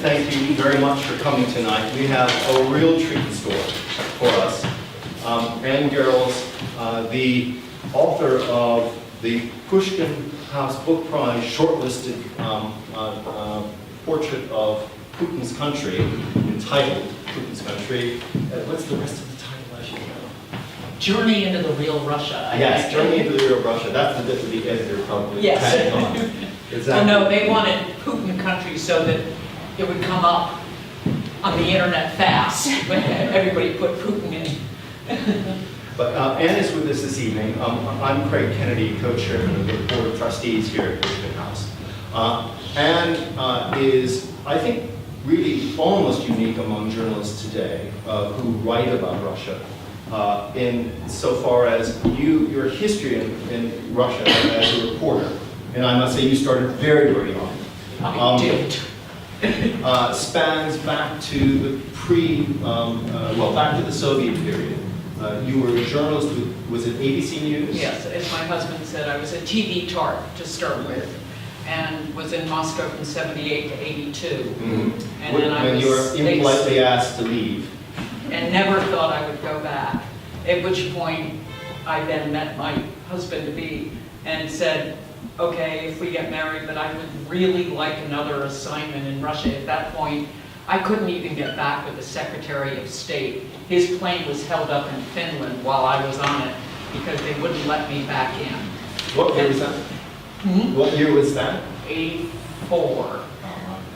thank you very much for coming tonight. We have a real treat in store for us. Anne Garrels, the author of the Pushkin House Book Prize shortlisted portrait of Putin's country, entitled Putin's Country. What's the rest of the title, I should know? Journey into the Real Russia. Yes, Journey into the Real Russia. That's the bit that the editor probably had on. Exactly. Well, no, they wanted Putin country so that it would come up on the internet fast when everybody put Putin in. But Anne is with us this evening. I'm Craig Kennedy, co-chairman of the Board of Trustees here at Pushkin House. Anne is, I think, really almost unique among journalists today who write about Russia. In so far as your history in Russia as a reporter, and I must say you started very, very young. I did. Spans back to the back to the Soviet period. You were a journalist with, was it ABC News? Yes, as my husband said, I was a TV tart to start with, and was in Moscow from 78 to 82. Mm-hmm. And then when you were impolitely asked to leave. And never thought I would go back. At which point, I then met my husband-to-be and said, okay, if we get married, but I would really like another assignment in Russia. At that point, I couldn't even get back with the Secretary of State. His plane was held up in Finland while I was on it because they wouldn't let me back in. What year was that? What year was that? 84.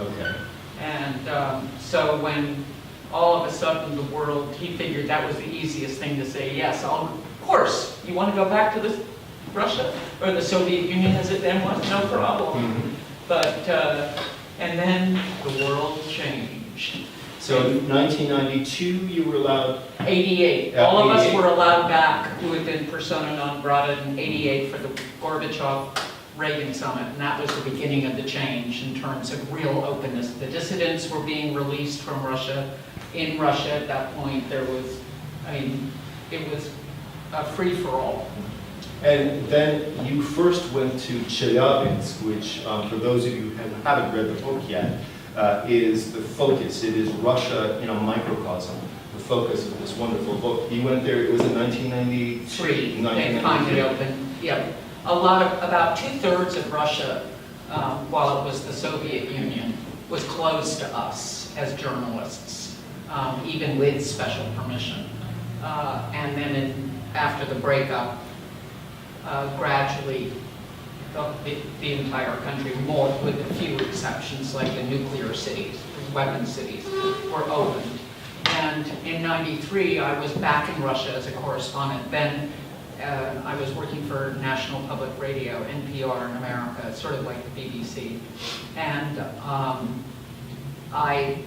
Okay. And so when all of a sudden the world, he figured that was the easiest thing to say, yes, of course, you want to go back to this Russia, or the Soviet Union as it then was, no problem. Mm-hmm. But, and then the world changed. So in 1992 you were allowed? 88. All of us were allowed back who had been persona non grata in 88 for the Gorbachev-Reagan summit, and that was the beginning of the change in terms of real openness. The dissidents were being released from Russia. In Russia at that point there was, it was a free-for-all. And then you first went to Chelyabinsk, which, for those of you who haven't read the book yet, is the focus. It is Russia in a microcosm, the focus of this wonderful book. You went there, it was in 1993. They finally opened. Yeah. About 2/3 of Russia, while it was the Soviet Union, was closed to us as journalists, even with special permission. And then after the breakup, gradually the entire country, more with a few exceptions like the nuclear cities, the weapon cities, were opened. And in 93 I was back in Russia as a correspondent. Then I was working for National Public Radio, NPR in America, sort of like the BBC. And I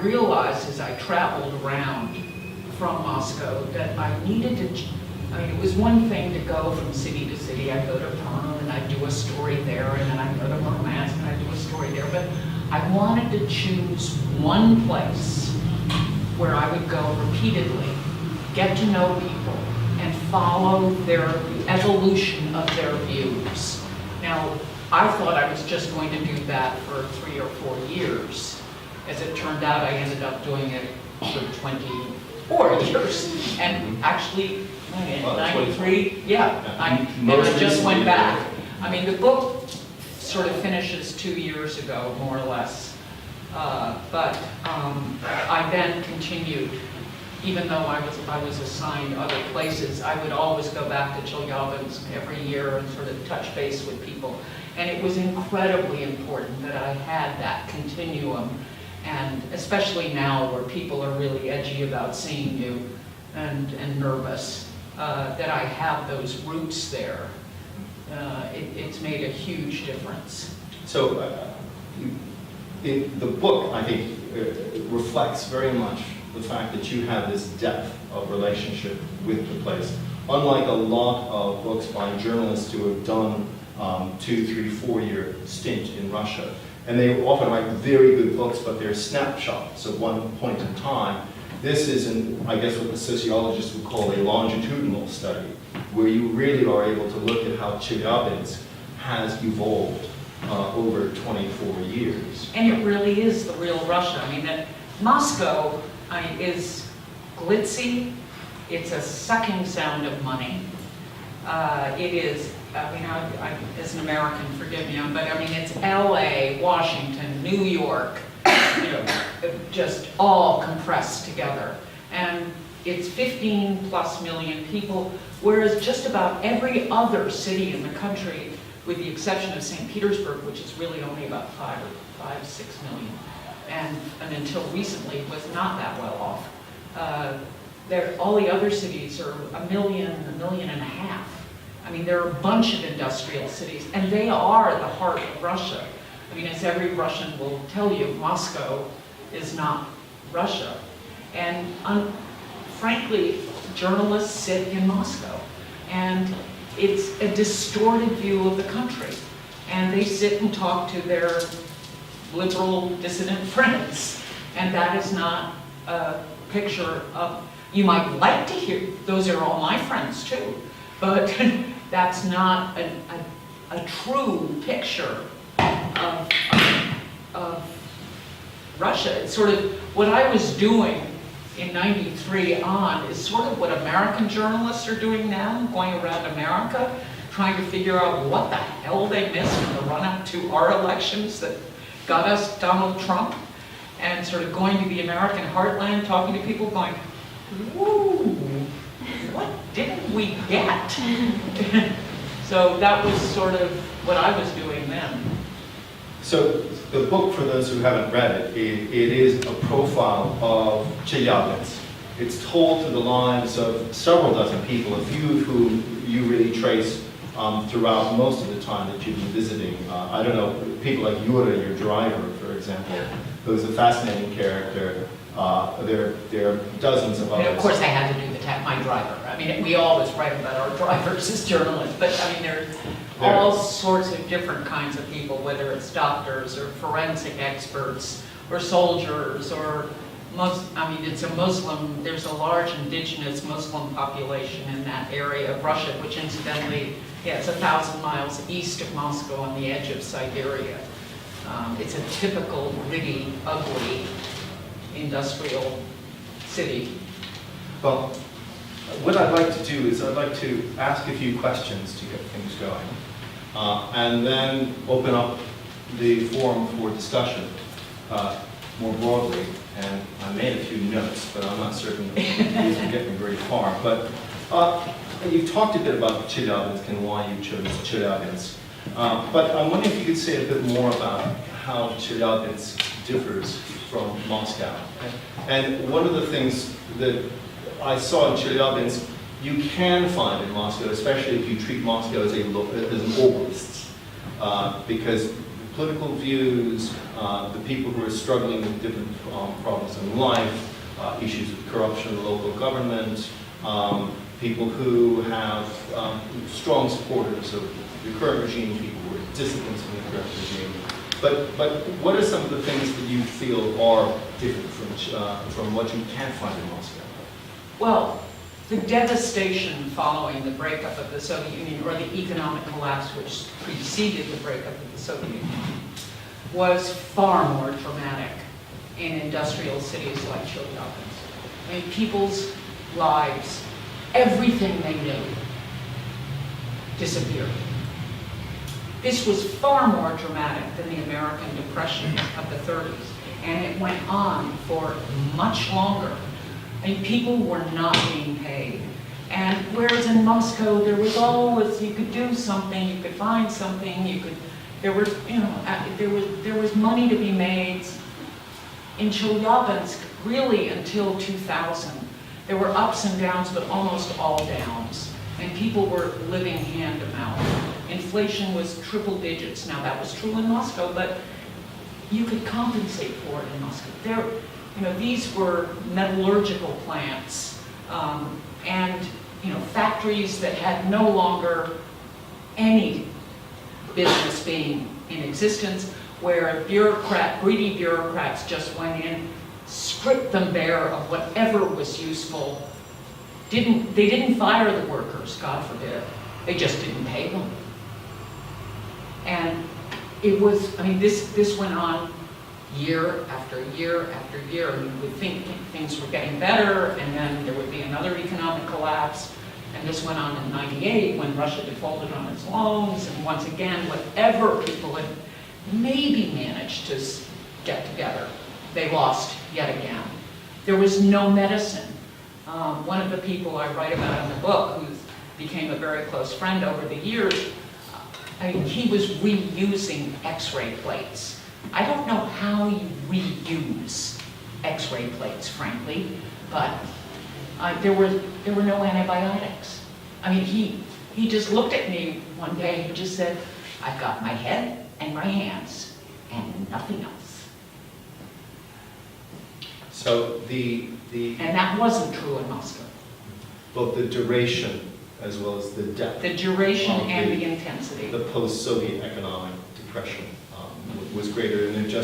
realized as I traveled around from Moscow that I needed to, it was one thing to go from city to city. I'd go to Perm and I'd do a story there, and then I'd go to Murmansk and I'd do a story there. But I wanted to choose one place where I would go repeatedly, get to know people, and follow their evolution of their views. Now, I thought I was just going to do that for 3 or 4 years. As it turned out, I ended up doing it for 24 years. And actually, in 93, and I just went back. The book sort of finishes 2 years ago, more or less. But I then continued, even though I was assigned other places, I would always go back to Chelyabinsk every year and sort of touch base with people. And it was incredibly important that I had that continuum, and especially now where people are really edgy about seeing you and nervous. That I have those roots there. It's made a huge difference. So the book, I think, reflects very much the fact that you have this depth of relationship with the place. Unlike a lot of books by journalists who have done 2, 3, 4 year stint in Russia. And they often write very good books, but they're snapshots of one point in time. This is, I guess, what the sociologists would call a longitudinal study, where you really are able to look at how Chelyabinsk has evolved over 24 years. And it really is the real Russia. I mean, that Moscow is glitzy. It's a sucking sound of money. It is, as an American, forgive me, but I mean, it's LA, Washington, New York, just all compressed together. And it's 15 plus million people, whereas just about every other city in the country, with the exception of St. Petersburg, which is really only about 6 million, and until recently was not that well off. All the other cities are 1 million, 1.5 million. I mean, there are a bunch of industrial cities, and they are the heart of Russia. I mean, as every Russian will tell you, Moscow is not Russia. And frankly, journalists sit in Moscow, and it's a distorted view of the country. And they sit and talk to their liberal dissident friends, and that is not a picture of, you might like to hear, those are all my friends too, but that's not a true picture of Russia. It's sort of what I was doing in '93 on is sort of what American journalists are doing now, going around America, trying to figure out what the hell they missed in the run-up to our elections that got us Donald Trump, and sort of going to the American heartland, talking to people going, woo, what didn't we get? So that was sort of what I was doing then. So the book, for those who haven't read it, it is a profile of Chelyabinsk. It's told through the lives of several dozen people, a few of whom you really trace throughout most of the time that you've been visiting. I don't know, people like Yura, your driver, for example, who's a fascinating character. There are dozens of others. And of course, I had to do my driver. I mean, we always write about our drivers as journalists, but I mean, there's all sorts of different kinds of people, whether it's doctors or forensic experts or soldiers or it's a Muslim, there's a large indigenous Muslim population in that area of Russia, which incidentally, it's 1,000 miles east of Moscow on the edge of Siberia. It's a typical, gritty, ugly, industrial city. Well, what I'd like to do is I'd like to ask a few questions to get things going, and then open up the forum for discussion more broadly. And I made a few notes, but I'm not certain that these will get me very far. But you've talked a bit about Chelyabinsk and why you chose Chelyabinsk. But I'm wondering if you could say a bit more about how Chelyabinsk differs from Moscow. And one of the things that I saw in Chelyabinsk you can find in Moscow, especially if you treat Moscow as an oblast, because political views, the people who are struggling with different problems in life, issues of corruption in local government, people who have strong supporters of the current regime, people who are dissidents in the current regime. But what are some of the things that you feel are different from what you can find in Moscow? Well, the devastation following the breakup of the Soviet Union, or the economic collapse which preceded the breakup of the Soviet Union, was far more dramatic in industrial cities like Chelyabinsk. I mean, people's lives, everything they knew, disappeared. This was far more dramatic than the American Depression of the 30s, and it went on for much longer. I mean, people were not being paid. And whereas in Moscow, there was always, you could do something, you could find something, there was money to be made. In Chelyabinsk, really until 2000, there were ups and downs, but almost all downs. And people were living hand to mouth. Inflation was triple digits. Now that was true in Moscow, but you could compensate for it in Moscow. These were metallurgical plants and factories that had no longer any business being in existence, where greedy bureaucrats just went in, stripped them bare of whatever was useful. They didn't fire the workers, God forbid. They just didn't pay them. And it was, I mean, this went on year after year after year, and you would think things were getting better, and then there would be another economic collapse, and this went on in '98 when Russia defaulted on its loans, and once again, whatever people had maybe managed to get together, they lost yet again. There was no medicine. One of the people I write about in the book, who became a very close friend over the years, I mean, he was reusing X-ray plates. I don't know how you reuse X-ray plates, frankly, but there were no antibiotics. I mean, he just looked at me one day and just said, "I've got my head and my hands and nothing else." So And that wasn't true in Moscow. both the duration as well as the depth. The duration of and the intensity. The post-Soviet economic depression was greater, and there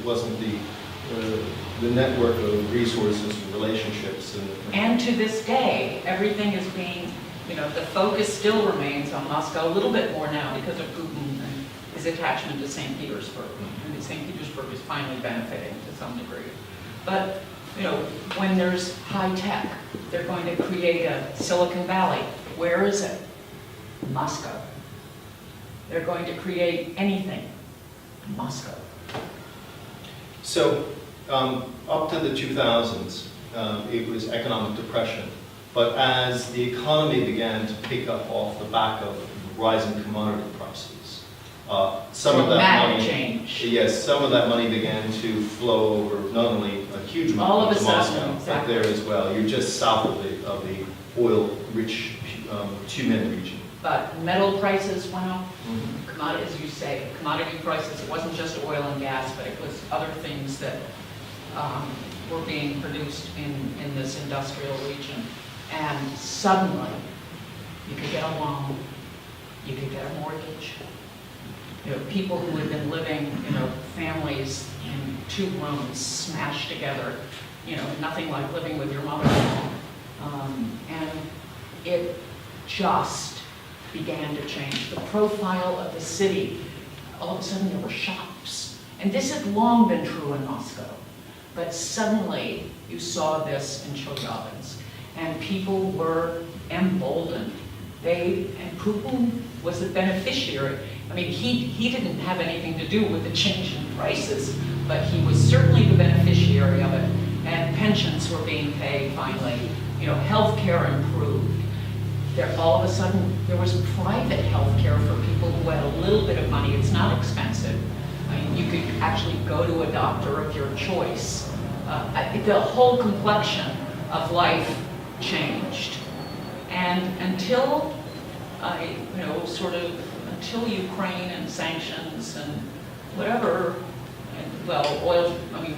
wasn't the network of resources and relationships. And to this day, everything is being, the focus still remains on Moscow, a little bit more now because of Putin and his attachment to St. Petersburg. And St. Petersburg is finally benefiting to some degree. But, when there's high tech, they're going to create a Silicon Valley. Where is it? Moscow. They're going to create anything. Moscow. So, up to the 2000s, it was economic depression. But as the economy began to pick up off the back of rising commodity prices, some of that money, change. yes, some of that money began to flow over not only a huge amount to Moscow, but there as well. You're just south of the oil-rich Tumen region. But metal prices went up. Commodity, as you say, commodity prices. It wasn't just oil and gas, but it was other things that were being produced in this industrial region. And suddenly, you could get a loan, you could get a mortgage. People who had been living, families in 2 rooms smashed together, nothing like living with your mother. And it just began to change. The profile of the city, all of a sudden there were shops. And this had long been true in Moscow. But suddenly you saw this in Chelyabinsk. And people were emboldened. And Putin was the beneficiary. I mean, he didn't have anything to do with the change in prices, but he was certainly the beneficiary of it. And pensions were being paid finally. Healthcare improved. All of a sudden, there was private healthcare for people who had a little bit of money. It's not expensive. I mean, you could actually go to a doctor of your choice. The whole complexion of life changed. And until until Ukraine and sanctions and whatever,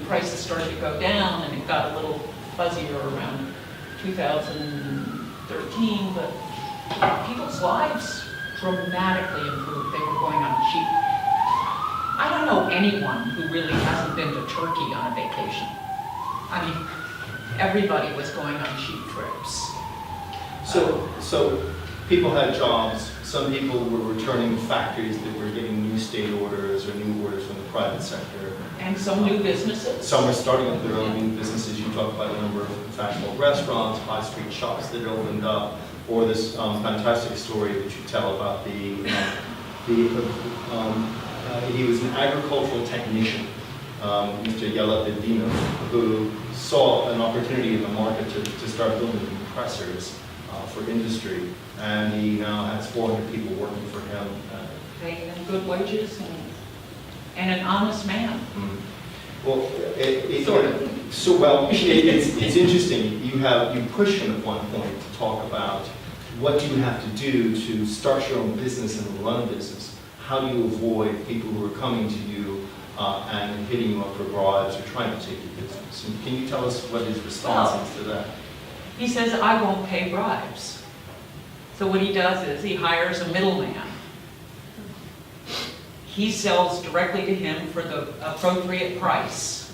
prices started to go down, and it got a little fuzzier around 2013, but people's lives dramatically improved. They were going on cheap. I don't know anyone who really hasn't been to Turkey on a vacation. I mean, everybody was going on cheap trips. So people had jobs. Some people were returning factories that were getting new state orders or new orders from the private sector. And some new businesses. Some were starting up their own new businesses. You talk about a number of fashionable restaurants, high street shops that opened up, or this fantastic story that you tell about he was an agricultural technician, Mr. Yelapidinov, who saw an opportunity in the market to start building compressors for industry, and he now has 400 people working for him. Paying them good wages and an honest man. Well, it's interesting. You push him at one point to talk about what do you have to do to start your own business and run a business. How do you avoid people who are coming to you and hitting you up for bribes or trying to take your business? And can you tell us what his response is to that? He says, I won't pay bribes. So what he does is he hires a middleman. He sells directly to him for the appropriate price.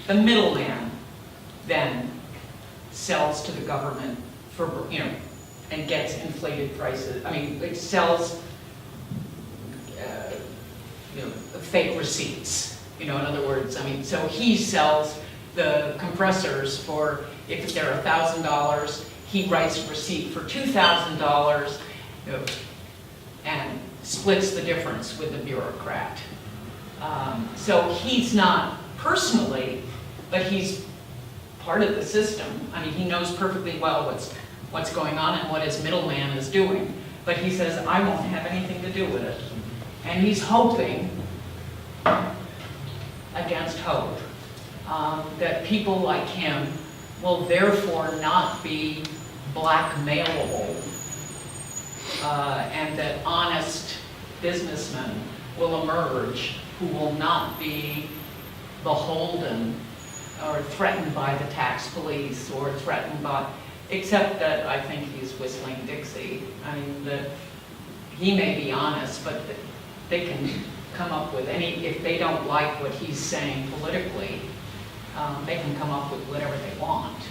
The middleman then sells to the government for, and gets inflated prices. I mean, it sells fake receipts. In other words, so he sells the compressors for, if they're $1,000, he writes a receipt for $2,000, and splits the difference with the bureaucrat. So he's not personally, but he's part of the system. He knows perfectly well what's going on and what his middleman is doing. But he says, I won't have anything to do with it. And he's hoping, against hope, that people like him will therefore not be blackmailable, and that honest businessmen will emerge who will not be beholden or threatened by the tax police or threatened by, except that I think he's whistling Dixie. That he may be honest, but they can come up with if they don't like what he's saying politically, they can come up with whatever they want.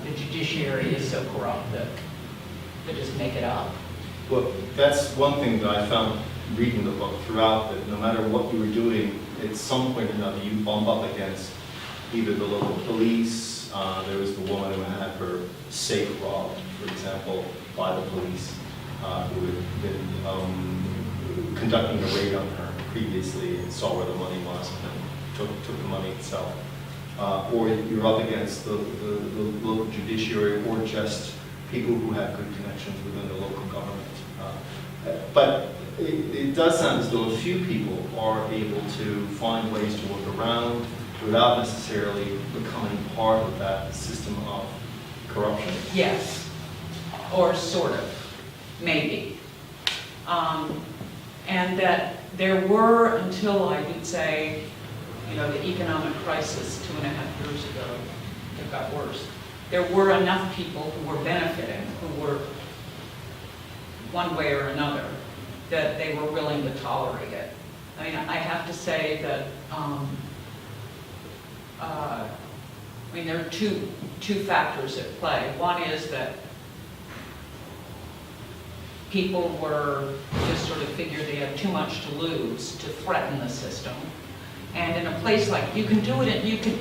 The judiciary is so corrupt that they just make it up. Well, that's one thing that I found reading the book throughout, that no matter what you were doing, at some point or another, you bump up against either the local police. There was the woman who had her safe robbed, for example, by the police, who had been conducting a raid on her previously and saw where the money was and then took the money itself. Or you're up against the local judiciary, or just people who have good connections within the local government. But it does sound as though a few people are able to find ways to work around without necessarily becoming part of that system of corruption. Yes, or sort of, maybe. And that there were, until I would say, the economic crisis 2.5 years ago, it got worse. There were enough people who were benefiting, who were one way or another, that they were willing to tolerate it. I have to say that, there are two factors at play. One is that people were just sort of figured they had too much to lose to threaten the system. And in a place like, you can do it, and you can,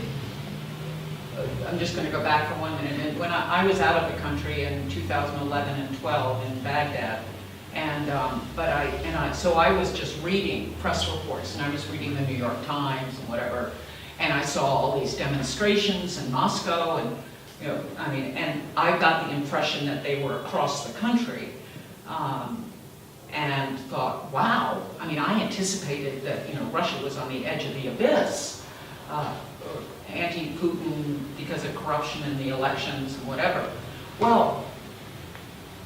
I'm just going to go back for 1 minute. And when I was out of the country in 2011 and 12 in Baghdad, so I was just reading press reports, and I was reading the New York Times and whatever, and I saw all these demonstrations in Moscow, and and I got the impression that they were across the country, and thought, wow, I anticipated that, Russia was on the edge of the abyss, anti-Putin because of corruption in the elections and whatever. Well,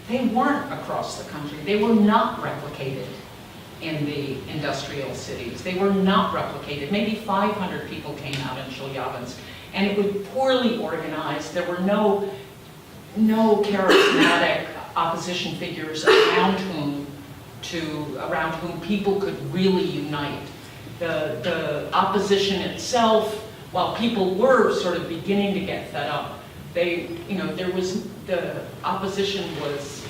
they weren't across the country. They were not replicated in the industrial cities. They were not replicated. Maybe 500 people came out in Chelyabinsk, and it was poorly organized. There were no charismatic opposition figures around whom people could really unite. The opposition itself, while people were sort of beginning to get fed up, the opposition was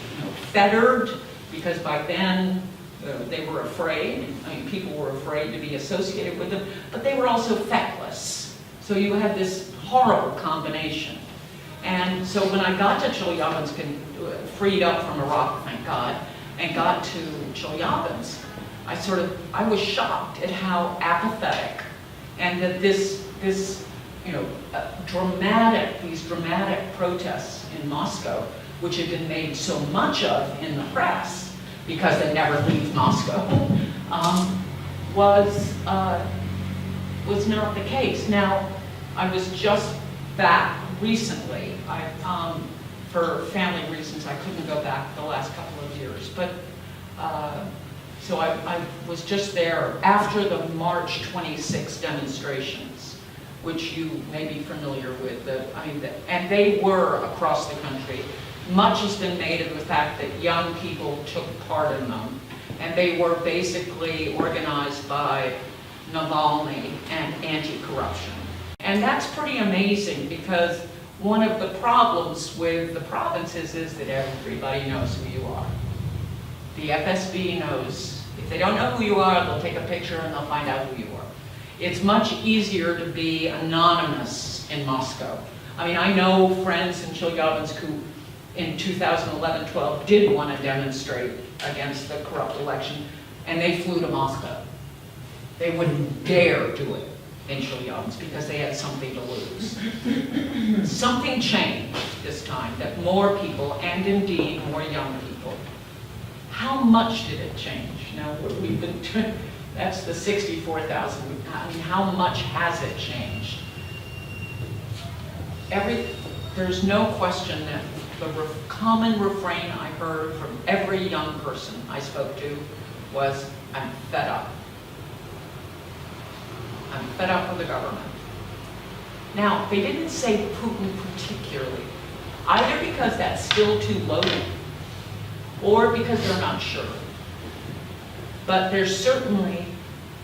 fettered, because by then they were afraid. People were afraid to be associated with them, but they were also feckless. So you had this horrible combination. And so when I got to Chelyabinsk and freed up from Iraq, thank God, and got to Chelyabinsk, I was shocked at how apathetic, and that these dramatic protests in Moscow, which had been made so much of in the press because they never leave Moscow, was not the case. Now, I was just back recently. For family reasons, I couldn't go back the last couple of years, but so I was just there after the March 26 demonstrations, which you may be familiar with. And they were across the country. Much has been made of the fact that young people took part in them, and they were basically organized by Navalny and anti-corruption. And that's pretty amazing, because one of the problems with the provinces is that everybody knows who you are. The FSB knows If they don't know who you are, they'll take a picture and they'll find out who you are. It's much easier to be anonymous in Moscow. I mean, I know friends in Chelyabinsk who in 2011-12 did want to demonstrate against the corrupt election, and they flew to Moscow. They wouldn't dare do it in Chelyabinsk because they had something to lose. Something changed this time, that more people, and indeed more young people. How much did it change? Now, we've been, that's the 64,000. I mean, how much has it changed? There's no question that the common refrain I heard from every young person I spoke to was, I'm fed up. I'm fed up with the government. Now, they didn't say Putin particularly, either because that's still too loaded, or because they're not sure. But there's certainly,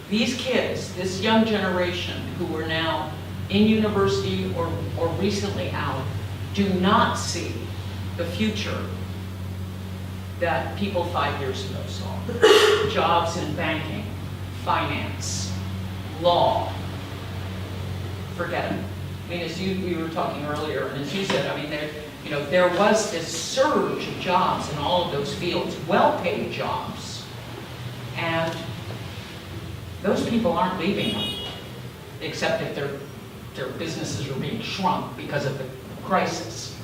these kids, this young generation who are now in university or recently out, do not see the future that people 5 years ago saw. Jobs in banking, finance, law, forget it. I mean, we were talking earlier, and as you said, I mean, there was this surge of jobs in all of those fields, well-paid jobs, and those people aren't leaving them, except if their businesses are being shrunk because of the crisis.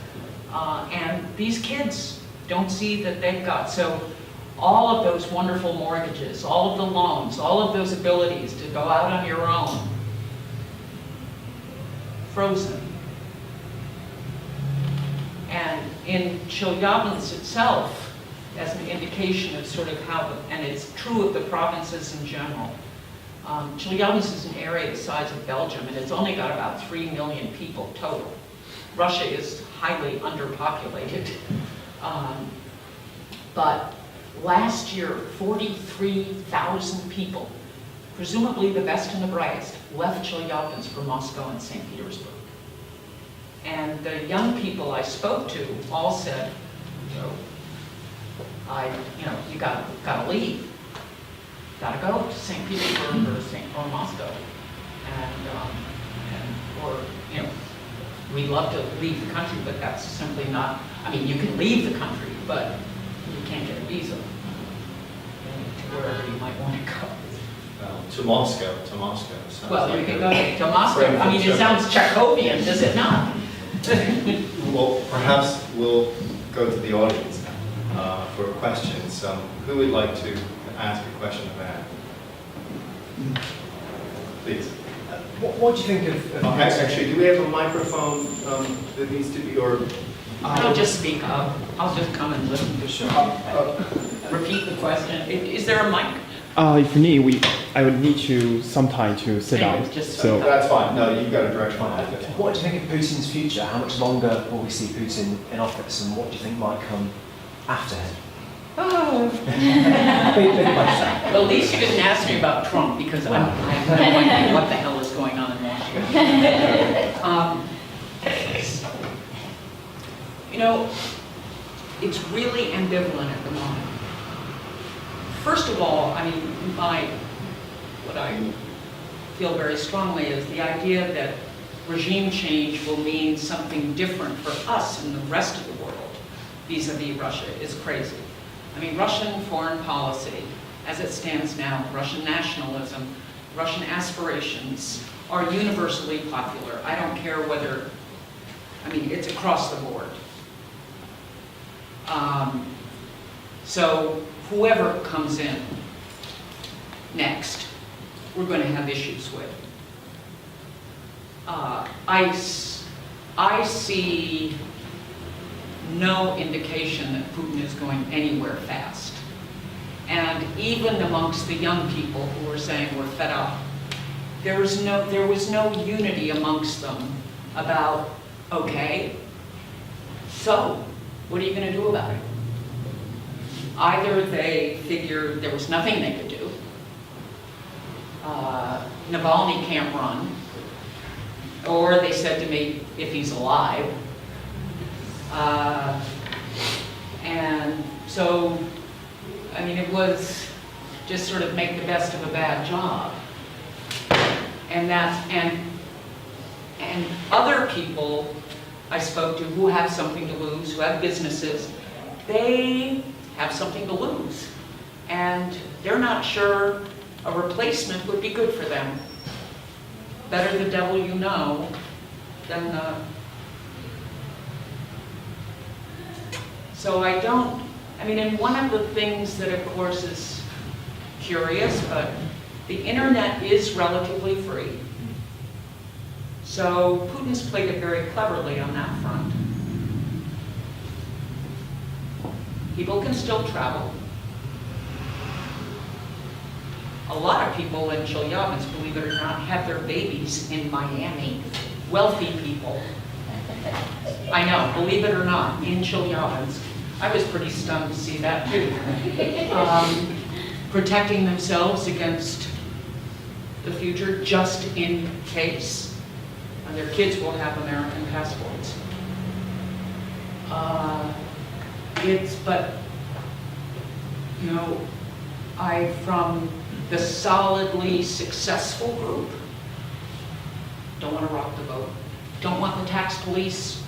And these kids don't see that they've got, so all of those wonderful mortgages, all of the loans, all of those abilities to go out on your own, frozen. And in Chelyabinsk itself, as an indication of sort of how, and it's true of the provinces in general, Chelyabinsk is an area the size of Belgium, and it's only got about 3 million people total. Russia is highly underpopulated. But last year, 43,000 people, presumably the best and the brightest, left Chelyabinsk for Moscow and St. Petersburg. And the young people I spoke to all said, you gotta leave. Gotta go to St. Petersburg or Moscow. Or we'd love to leave the country, but that's simply not, I mean, you can leave the country, but you can't get a visa to wherever you might want to go. To Moscow. Sounds Well, like you can go to Moscow. I mean, it Frankfurt. sounds Chekhovian, does it not? Well, perhaps we'll go to the audience now for questions. Who would like to ask a question of Anne? Please. What do you think of Actually, do we have a microphone that needs to be, or? I'll just speak up. I'll just come and listen to show. Repeat the question. Is there a mic? If you need, I would need you some time to sit Anyway, down. just So That's fine. No, you've got a direct one. What do you think of Putin's future? How much longer will we see Putin in office, and what do you think might come after him? Oh. Big question. Well, at least you didn't ask me about Trump, because I have no idea what the hell is going on in Washington. It's really ambivalent at the moment. First of all, I mean, what I feel very strongly is the idea that regime change will mean something different for us and the rest of the world vis-a-vis Russia is crazy. I mean, Russian foreign policy, as it stands now, Russian nationalism, Russian aspirations are universally popular. I don't care whether, I mean, it's across the board. So whoever comes in next, we're going to have issues with. I see no indication that Putin is going anywhere fast. And even amongst the young people who are saying we're fed up, there was no unity amongst them about, okay, so what are you going to do about it? Either they figured there was nothing they could do, Navalny can't run, or they said to me, if he's alive. And so, I mean, it was just sort of make the best of a bad job. And and other people I spoke to who have something to lose, who have businesses, they have something to lose. And they're not sure a replacement would be good for them. Better the devil you know than so I mean, and one of the things that of course is curious, but the internet is relatively free. So Putin's played it very cleverly on that front. People can still travel. A lot of people in Chelyabinsk, believe it or not, have their babies in Miami. Wealthy people. I know, believe it or not, in Chelyabinsk. I was pretty stunned to see that too. Protecting themselves against the future just in case. And their kids will have American passports. But, you know, from the solidly successful group, don't want to rock the boat. Don't want the tax police,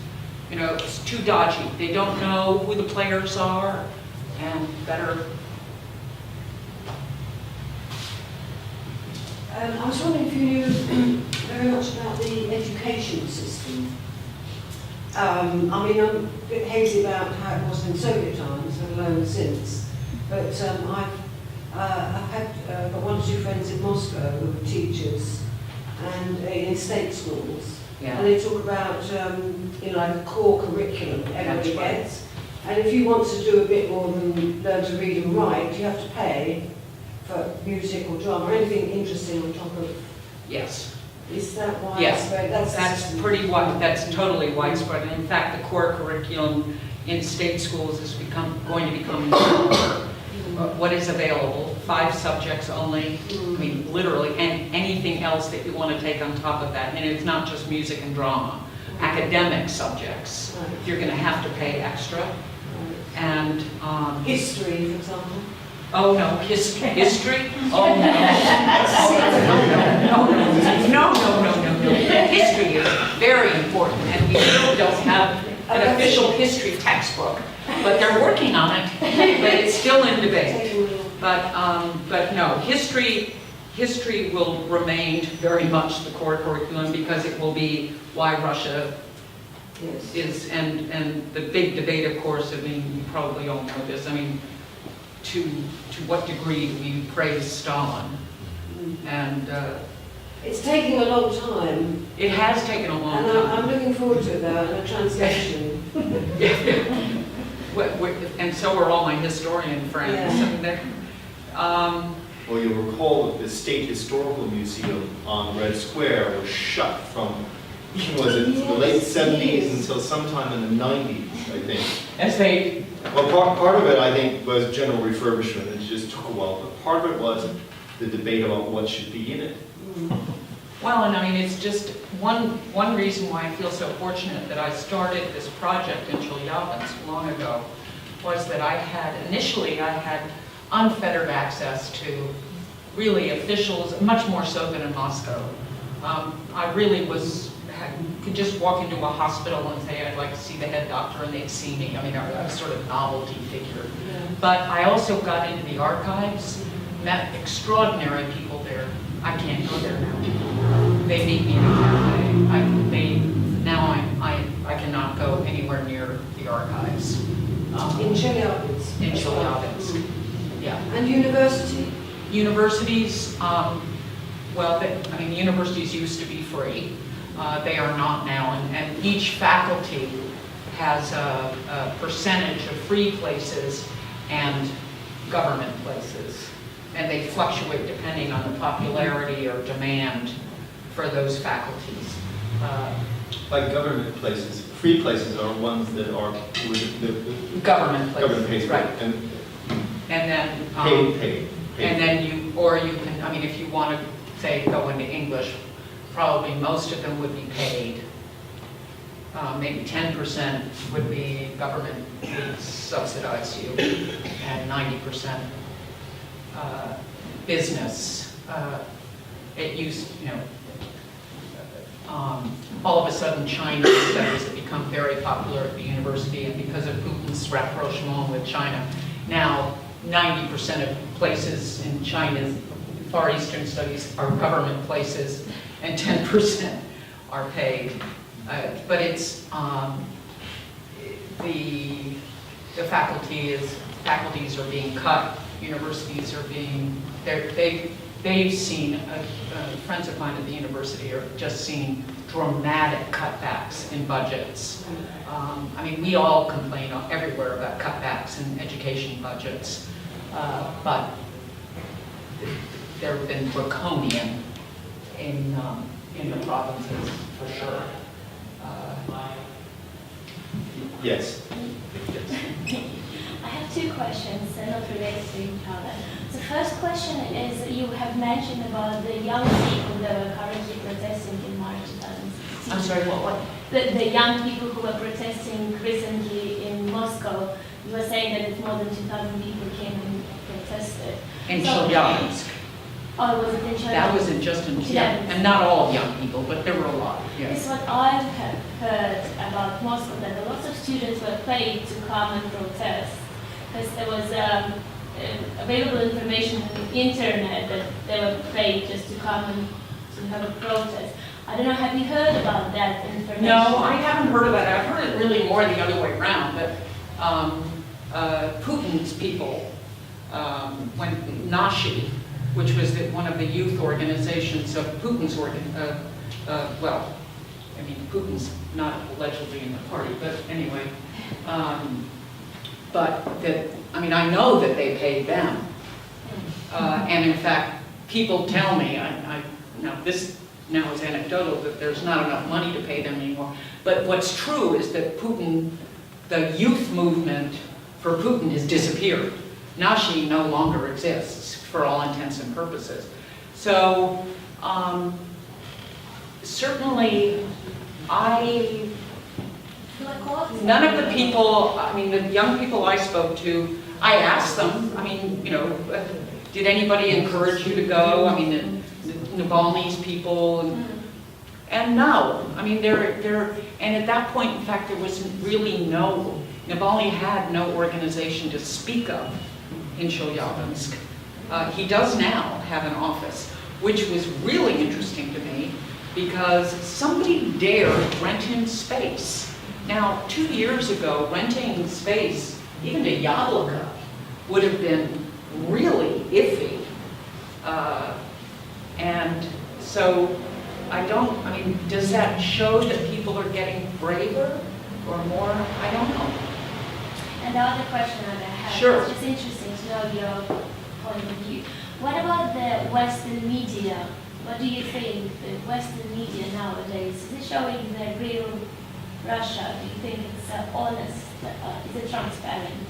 you know, it's too dodgy. They don't know who the players are, and better. I was wondering if you knew very much about the education system. I mean, I'm a bit hazy about how it was in Soviet times, let alone since. But I've got one or two friends in Moscow who are teachers and in state schools. Yeah. And they talk about, you know, like a core curriculum that everybody gets. And if you want to do a bit more than learn to read and write, you have to pay for music or drama or anything interesting on top of. Yes. Is that widespread? Yes, that's pretty wide. That's totally widespread. And in fact, the core curriculum in state schools is going to become what is available. 5 subjects only. I mean, literally, and anything else that you want to take on top of that. And it's not just music and drama. Academic subjects, you're going to have to pay extra. And history, for example. oh no, history? Oh no. History is very important, and we still don't have an official history textbook, but they're working on it, but it's still in debate. But no, history will remain very much the core curriculum because it will be why Russia is, and the big debate, of course, I mean, you probably all know this, I mean, to what degree do we praise Stalin? And it's taking a long time. it has taken a long And time. I'm looking forward to that, a translation. And so are all my historian friends. Yeah. I mean, Well, you'll recall that the State Historical Museum on Red Square was shut from, was it the late 70s until sometime in the 90s, I think. as they, Well, part of it, I think, was general refurbishment. It just took a while. But part of it was the debate about what should be in it. well, and I mean, it's just one reason why I feel so fortunate that I started this project in Chelyabinsk long ago was that initially I had unfettered access to really officials, much more so than in Moscow. I really could just walk into a hospital and say, I'd like to see the head doctor, and they'd see me. I mean, I was sort of novelty figure. Yeah. But I also got into the archives, met extraordinary people there. I can't go there now. They meet me in a cafe. I cannot go anywhere near the archives. In Chelyabinsk. In Chelyabinsk. Yeah. And university? Universities, universities used to be free. They are not now, and each faculty has a percentage of free places and government places. And they fluctuate depending on the popularity or demand for those faculties. Like government places, free places are ones that are Government places. government pays for. Right. And And then, paid. and then you can, I mean, if you want to say go into English, probably most of them would be paid. Maybe 10% would be government would subsidize you, and 90% business. It used, all of a sudden Chinese studies have become very popular at the university, and because of Putin's rapprochement with China, now 90% of places in China's Far Eastern studies are government places, and 10% are paid. But it's the faculties are being cut, universities are being, they've seen, friends of mine at the university are just seeing dramatic cutbacks in budgets. I mean, we all complain everywhere about cutbacks in education budgets, but they've been draconian in the provinces, for sure. Yes. I have two questions, not related to each other. The first question is, you have mentioned about the young people that are currently protesting in March 2016. I'm sorry, what? The young people who were protesting recently in Moscow. You were saying that it's more than 2,000 people came and protested. In So- Chelyabinsk. Oh, was it in Chelyabinsk? That was in just in, Chelyabinsk. and not all young people, but there were a lot, This yes. is what I've heard about Moscow, that a lot of students were paid to come and protest, because there was available information on the internet that they were paid just to come and to have a protest. I don't know, have you heard about that information? No, I haven't heard of that. I've heard it really more the other way around, that Putin's people, when Nashi, which was one of the youth organizations of Putin's Putin's not allegedly in the party, but anyway, but that, I mean, I know that they paid them. And in fact, people tell me, now this now is anecdotal, that there's not enough money to pay them anymore. But what's true is that Putin, the youth movement for Putin has disappeared. Nashi no longer exists for all intents and purposes. So certainly none of the people, I mean, the young people I spoke to, I asked them, I mean, did anybody encourage you to go? I mean, the Navalny's people, and no. I mean, and at that point, in fact, there was really Navalny had no organization to speak of in Chelyabinsk. He does now have an office, which was really interesting to me, because somebody dared rent him space. Now, 2 years ago, renting space, even to Yabloko, would have been really iffy. And so, does that show that people are getting braver or more? I don't know. And the other question that I have, Sure. it's just interesting to know your point of view. What about the Western media? What do you think the Western media nowadays, is it showing the real Russia? Do you think it's honest? Is it transparent?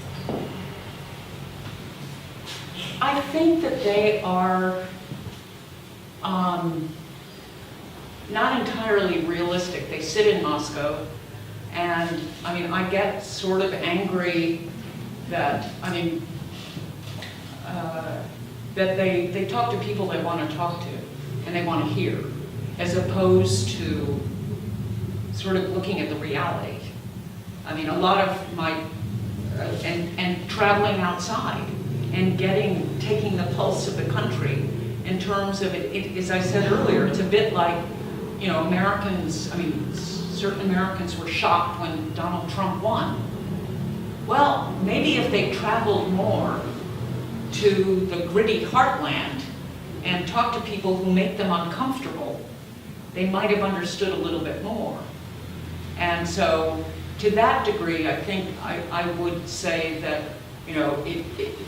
I think that they are not entirely realistic. They sit in Moscow, and I get sort of angry that, that they talk to people they want to talk to and they want to hear, as opposed to sort of looking at the reality. A lot of my, and traveling outside and taking the pulse of the country in terms of it, as I said earlier, it's a bit like, Americans, certain Americans were shocked when Donald Trump won. Well, maybe if they traveled more to the gritty heartland and talked to people who make them uncomfortable, they might have understood a little bit more. And so, to that degree, I think I would say that,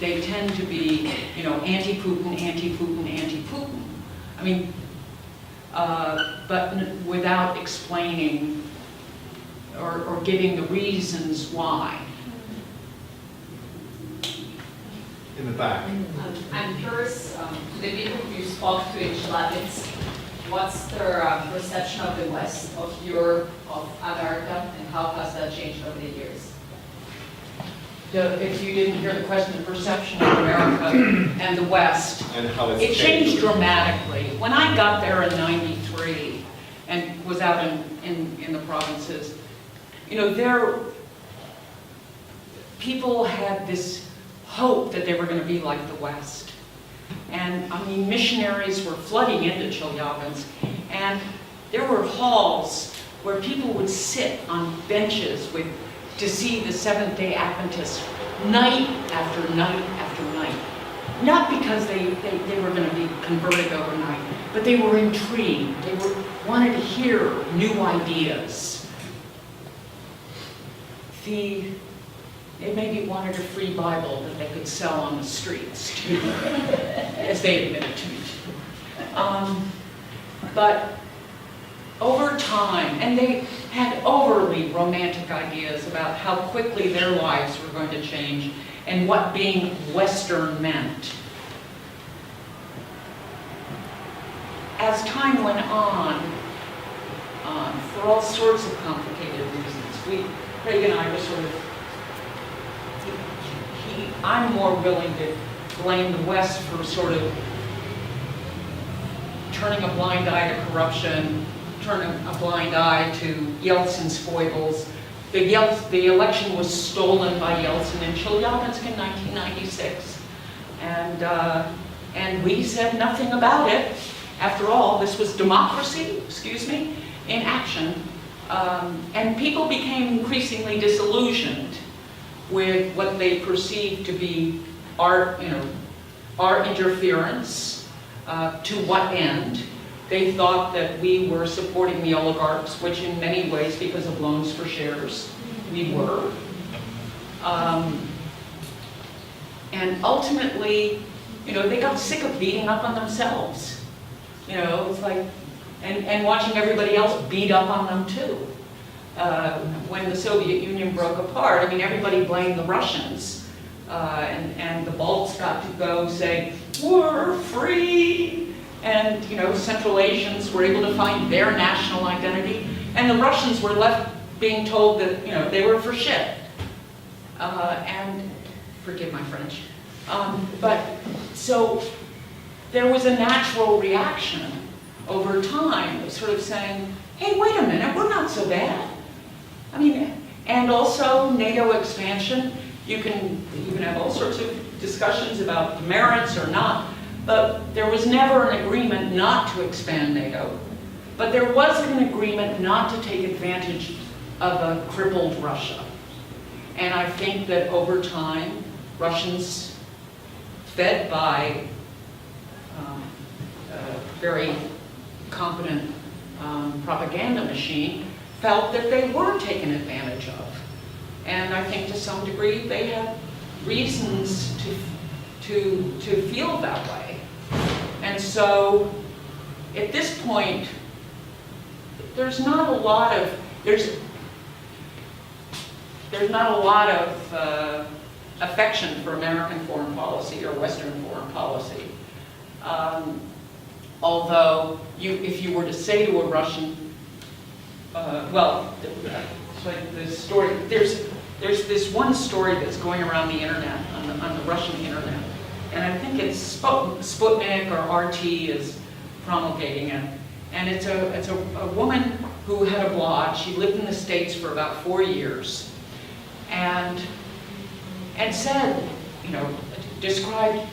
they tend to be, anti-Putin, anti-Putin, anti-Putin. But without explaining or giving the reasons why. In the back. I'm curious, the people you spoke to in Chelyabinsk, what's their perception of the West, of Europe, of America, and how has that changed over the years? if you didn't hear the question, the perception of America and the West. And how it's It changed dramatically. When I got there in '93 and was out in the provinces, you know, people had this hope that they were going to be like the West. And I mean, missionaries were flooding into Chelyabinsk, and there were halls where people would sit on benches to see the Seventh-day Adventists night after night after night. Not because they were going to be converted overnight, but they were intrigued. They wanted to hear new ideas. They maybe wanted a free Bible that they could sell on the streets, too, as they admitted to me. But over time, and they had overly romantic ideas about how quickly their lives were going to change and what being Western meant. As time went on, for all sorts of complicated reasons, Craig and I were sort of, I'm more willing to blame the West for sort of turning a blind eye to corruption, turning a blind eye to Yeltsin's foibles. The election was stolen by Yeltsin in Chelyabinsk in 1996, and we said nothing about it. After all, this was democracy, in action, and people became increasingly disillusioned with what they perceived to be our interference. To what end? They thought that we were supporting the oligarchs, which in many ways, because of loans for shares, we were. And ultimately, they got sick of beating up on themselves. It's like, and watching everybody else beat up on them too. When the Soviet Union broke apart, I mean, everybody blamed the Russians. And the Balts got to go say, we're free. And, Central Asians were able to find their national identity. And the Russians were left being told that, they were for shit. And, forgive my French. But, so, there was a natural reaction over time of sort of saying, hey, wait a minute, we're not so bad. I mean, and also NATO expansion, you can have all sorts of discussions about the merits or not, but there was never an agreement not to expand NATO. But there was an agreement not to take advantage of a crippled Russia. And I think that over time, Russians, fed by a very competent propaganda machine, felt that they were taken advantage of. And I think to some degree they had reasons to feel that way. And so at this point, there's not a lot of affection for American foreign policy or Western foreign policy. Although, if you were to say to a Russian, the story, there's this one story that's going around the internet, on the Russian internet, and I think it's Sputnik or RT is promulgating it, and it's a woman who had a blog. She lived in the States for about 4 years, and said, described,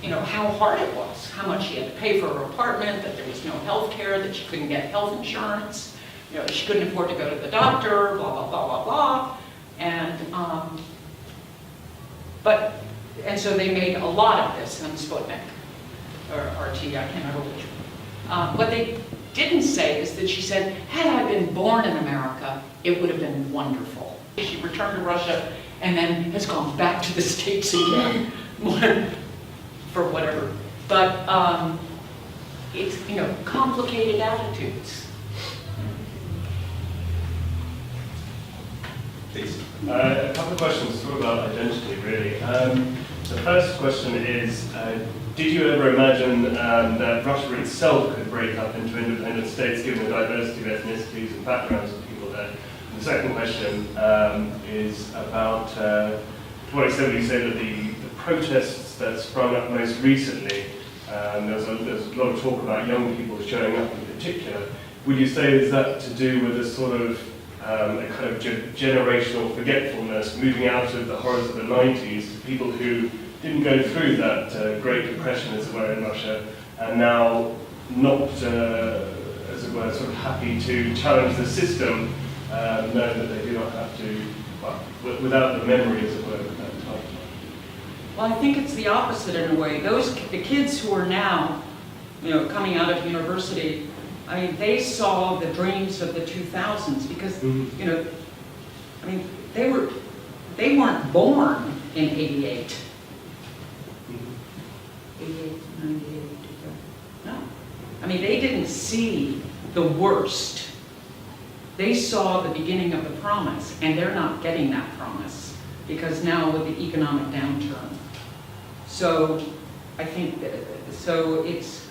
how hard it was, how much she had to pay for her apartment, that there was no health care, that she couldn't get health insurance, she couldn't afford to go to the doctor, blah, blah, blah, blah, blah. And so they made a lot of this on Sputnik, or RT, I can't remember which one. What they didn't say is that she said, had I been born in America, it would have been wonderful. She returned to Russia and then has gone back to the States again, for whatever. But it's, complicated attitudes. Please. A couple of questions talk about identity, really. The first question is, did you ever imagine that Russia itself could break up into independent states given the diversity of ethnicities and backgrounds of people there? The second question is about to what extent would you say that the protests that sprung up most recently, there's a lot of talk about young people showing up in particular. Would you say is that to do with a sort of a kind of generational forgetfulness, moving out of the horrors of the 90s to people who didn't go through that Great Depression, as it were, in Russia, and now not, as it were, sort of happy to challenge the system, knowing that they do not have to, well, without the memory, as it were, of that time? Well, I think it's the opposite in a way. The kids who are now, coming out of university, I mean, they saw the dreams of the 2000s because, I mean, they weren't born in 88. 88, 98, no. I mean, they didn't see the worst. They saw the beginning of the promise, and they're not getting that promise because now with the economic downturn. So I think that, so it's,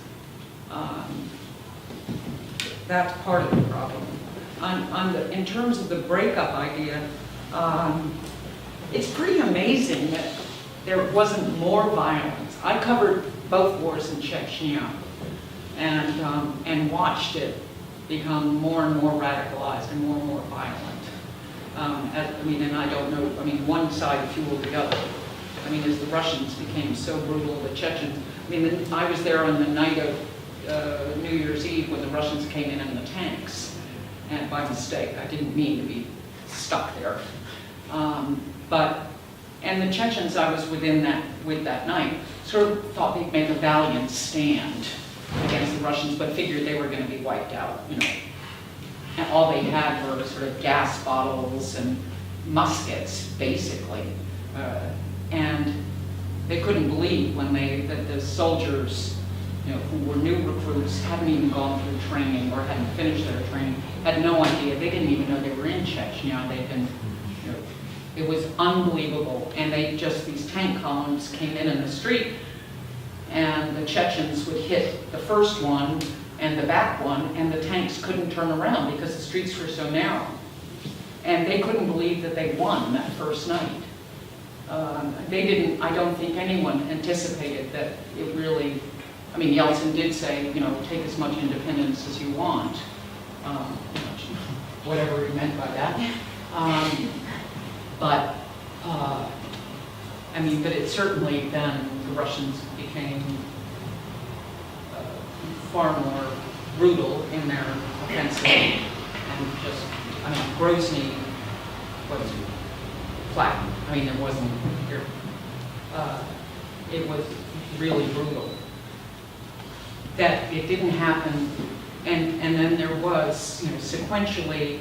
that's part of the problem. In terms of the breakup idea, it's pretty amazing that there wasn't more violence. I covered both wars in Chechnya and watched it become more and more radicalized and more violent. And I don't know, one side fueled the other. As the Russians became so brutal, the Chechens, I was there on the night of New Year's Eve when the Russians came in the tanks, and by mistake, I didn't mean to be stuck there. And the Chechens I was with that night sort of thought they'd make a valiant stand against the Russians, but figured they were going to be wiped out, And all they had were sort of gas bottles and muskets, basically. And they couldn't believe when that the soldiers, who were new recruits, hadn't even gone through training or hadn't finished their training, had no idea. They didn't even know they were in Chechnya. They'd been, it was unbelievable. And these tank columns came in the street, and the Chechens would hit the first one and the back one, and the tanks couldn't turn around because the streets were so narrow. And they couldn't believe that they won that first night. I don't think anyone anticipated that it really, Yeltsin did say, take as much independence as you want, whatever he meant by that. But it certainly then the Russians became far more brutal in their offensive, and Grozny was flattened. There wasn't, it was really brutal. That it didn't happen, and then there was, sequentially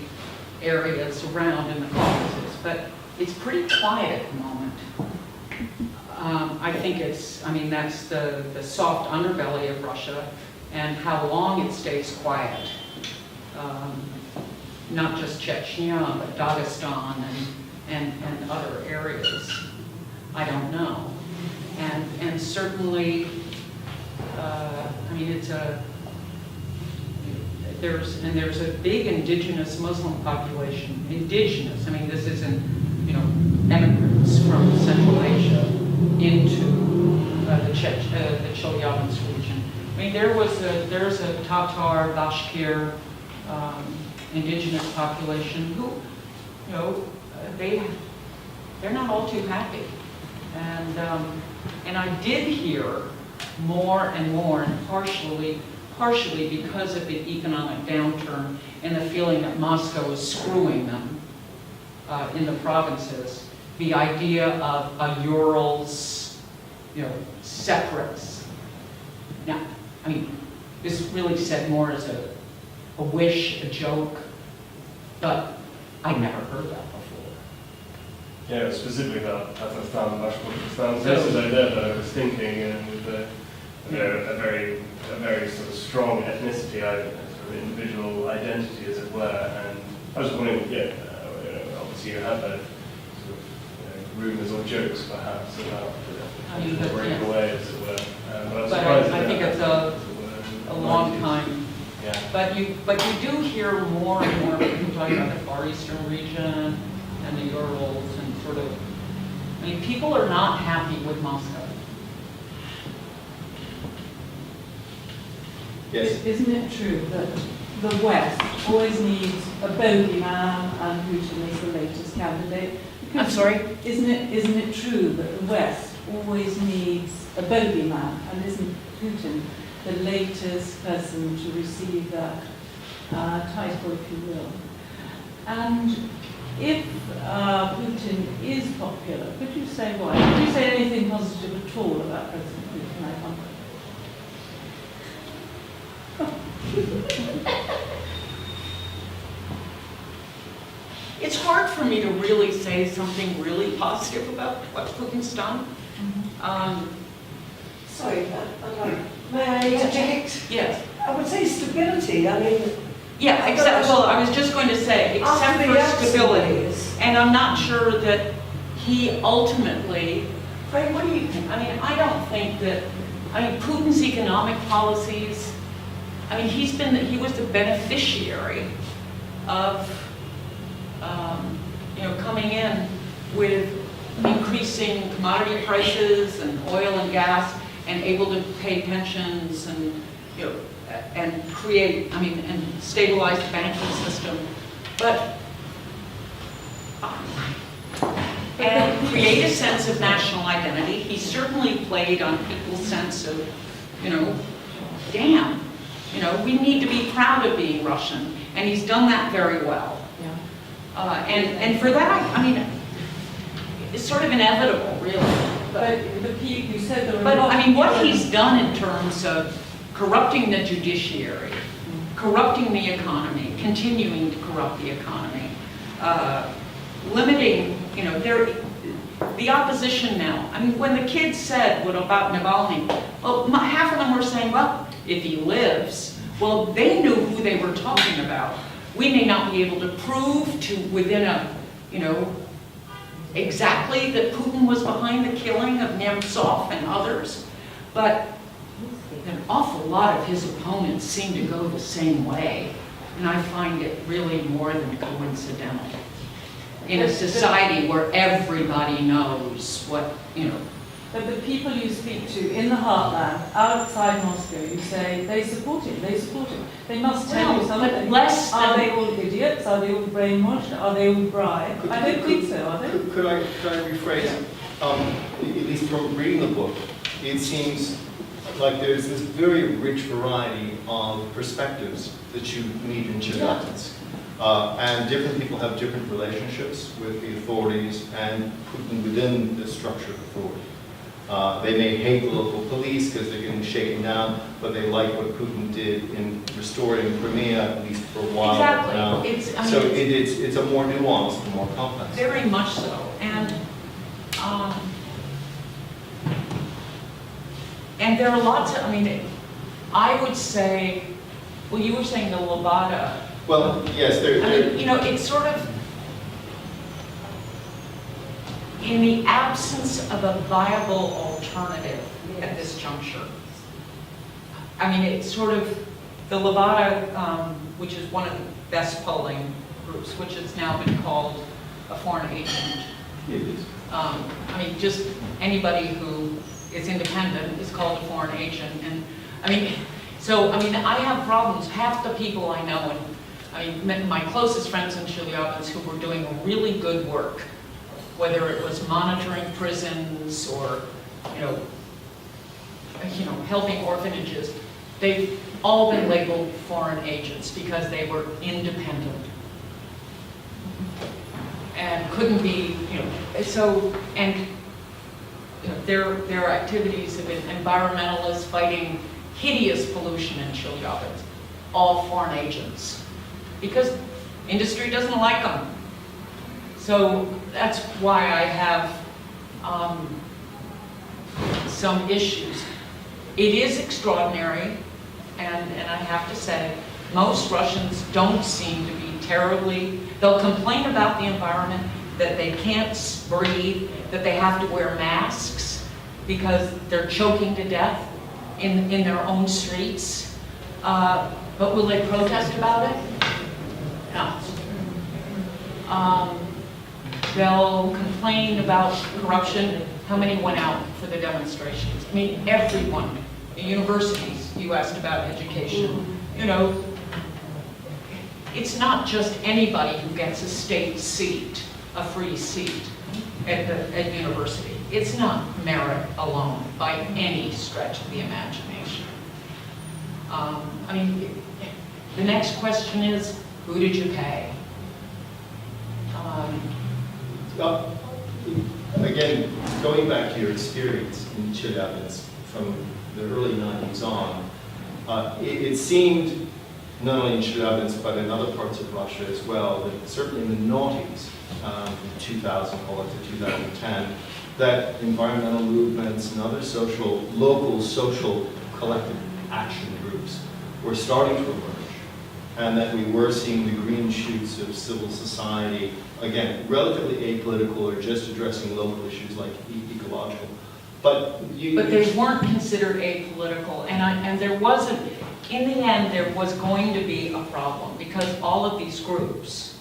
areas around in the Caucasus, but it's pretty quiet at the moment. I think that's the soft underbelly of Russia, and how long it stays quiet. Not just Chechnya, but Dagestan and other areas. I don't know. And certainly, there's a big indigenous Muslim population. Indigenous, this isn't, immigrants from Central Asia into the Chelyabinsk region. There's a Tatar, Bashkir, indigenous population who, they're not all too happy. And I did hear more and more, and partially because of the economic downturn and the feeling that Moscow is screwing them in the provinces, the idea of a Urals, separates. Now, this is really said more as a wish, a joke, but I'd never heard that before. Yeah, specifically about Kazakhstan, Bashkortostan. Yesterday there, I was thinking with a very sort of strong ethnicity, sort of individual identity, as it were. And I was wondering, obviously you have that sort of rumours or jokes perhaps about the breakaway, as it were. But I think it's a long time Yeah. But you do hear more and more people talking about the Far Eastern region and the Urals and sort of, I mean, people are not happy with Moscow. Yes. Isn't it true that the West always needs a bogeyman and Putin is the latest candidate? I'm sorry? Isn't it true that the West always needs a bogeyman, and isn't Putin the latest person to receive that title, if you will? And if Putin is popular, could you say why? Could you say anything positive at all about President Putin? I wonder. It's hard for me to really say something really positive about what Putin's done. Sorry, may I interject? Yes. I would say stability. I mean, Yeah, except, well, I was just going to say, except after the for stability. years, And I'm not sure that he ultimately, Frank, what do you think? I mean, I don't think that, I mean, Putin's economic policies, I mean, he was the beneficiary of, coming in with increasing commodity prices and oil and gas and able to pay pensions and, and create, and stabilize the banking system. But and create a sense of national identity. He certainly played on people's sense of, damn, we need to be proud of being Russian, and he's done that very well. yeah. And for that, it's sort of inevitable, really. But the people, you said there were But a lot of what people- he's done in terms of corrupting the judiciary, corrupting the economy, continuing to corrupt the economy, limiting, the opposition now. I mean, when the kids said what about Navalny, well, half of them were saying, well, if he lives, well, they knew who they were talking about. We may not be able to prove to within a, exactly that Putin was behind the killing of Nemtsov and others, but an awful lot of his opponents seem to go the same way, and I find it really more than coincidental. In a society where everybody knows what, But the people you speak to in the heartland, outside Moscow, you say they support him, they support him. They must tell Well, you but something. less Are than- they all idiots? Are they all brainwashed? Are they all bribed? I don't think so, are they? Could I rephrase? At least from reading the book, it seems like there's this very rich variety of perspectives that you meet in Chelyabinsk. And different people have different relationships with the authorities and Putin within the structure of authority. They may hate the local police because they're getting shaken down, but they like what Putin did in restoring Crimea, at least for a while Exactly. now. It's a more nuanced and more complex. Very much so. And there are lots of, I would say, well, you were saying the Levada. Well, yes, It's sort of, in the absence of a viable alternative at this juncture. It's sort of, the Levada, which is one of the best polling groups, which has now been called a foreign agent. it is. Just anybody who is independent is called a foreign agent. And I have problems. Half the people I know, and my closest friends in Chelyabinsk who were doing really good work, whether it was monitoring prisons or, helping orphanages, they've all been labeled foreign agents because they were independent and couldn't be, their activities have been environmentalists fighting hideous pollution in Chelyabinsk, all foreign agents, because industry doesn't like them. So that's why I have some issues. It is extraordinary, and I have to say, most Russians don't seem to be terribly, they'll complain about the environment, that they can't breathe, that they have to wear masks because they're choking to death in their own streets. But But will they protest about it? No. They'll complain about corruption. How many went out for the demonstrations? I mean, everyone. The universities, you asked about education. You know, it's not just anybody who gets a state seat, a free seat at university. It's not merit alone by any stretch of the imagination. I mean, the next question is, who did you pay? Again, going back to your experience in Chelyabinsk from the early 90s on, it seemed, not only in Chelyabinsk, but in other parts of Russia as well, that certainly in the noughties, 2000, call it to 2010, that environmental movements and other local social collective action groups were starting to emerge, and that we were seeing the green shoots of civil society, again, relatively apolitical or just addressing local issues like ecological. But they weren't considered apolitical, and there wasn't, in the end, there was going to be a problem, because all of these groups,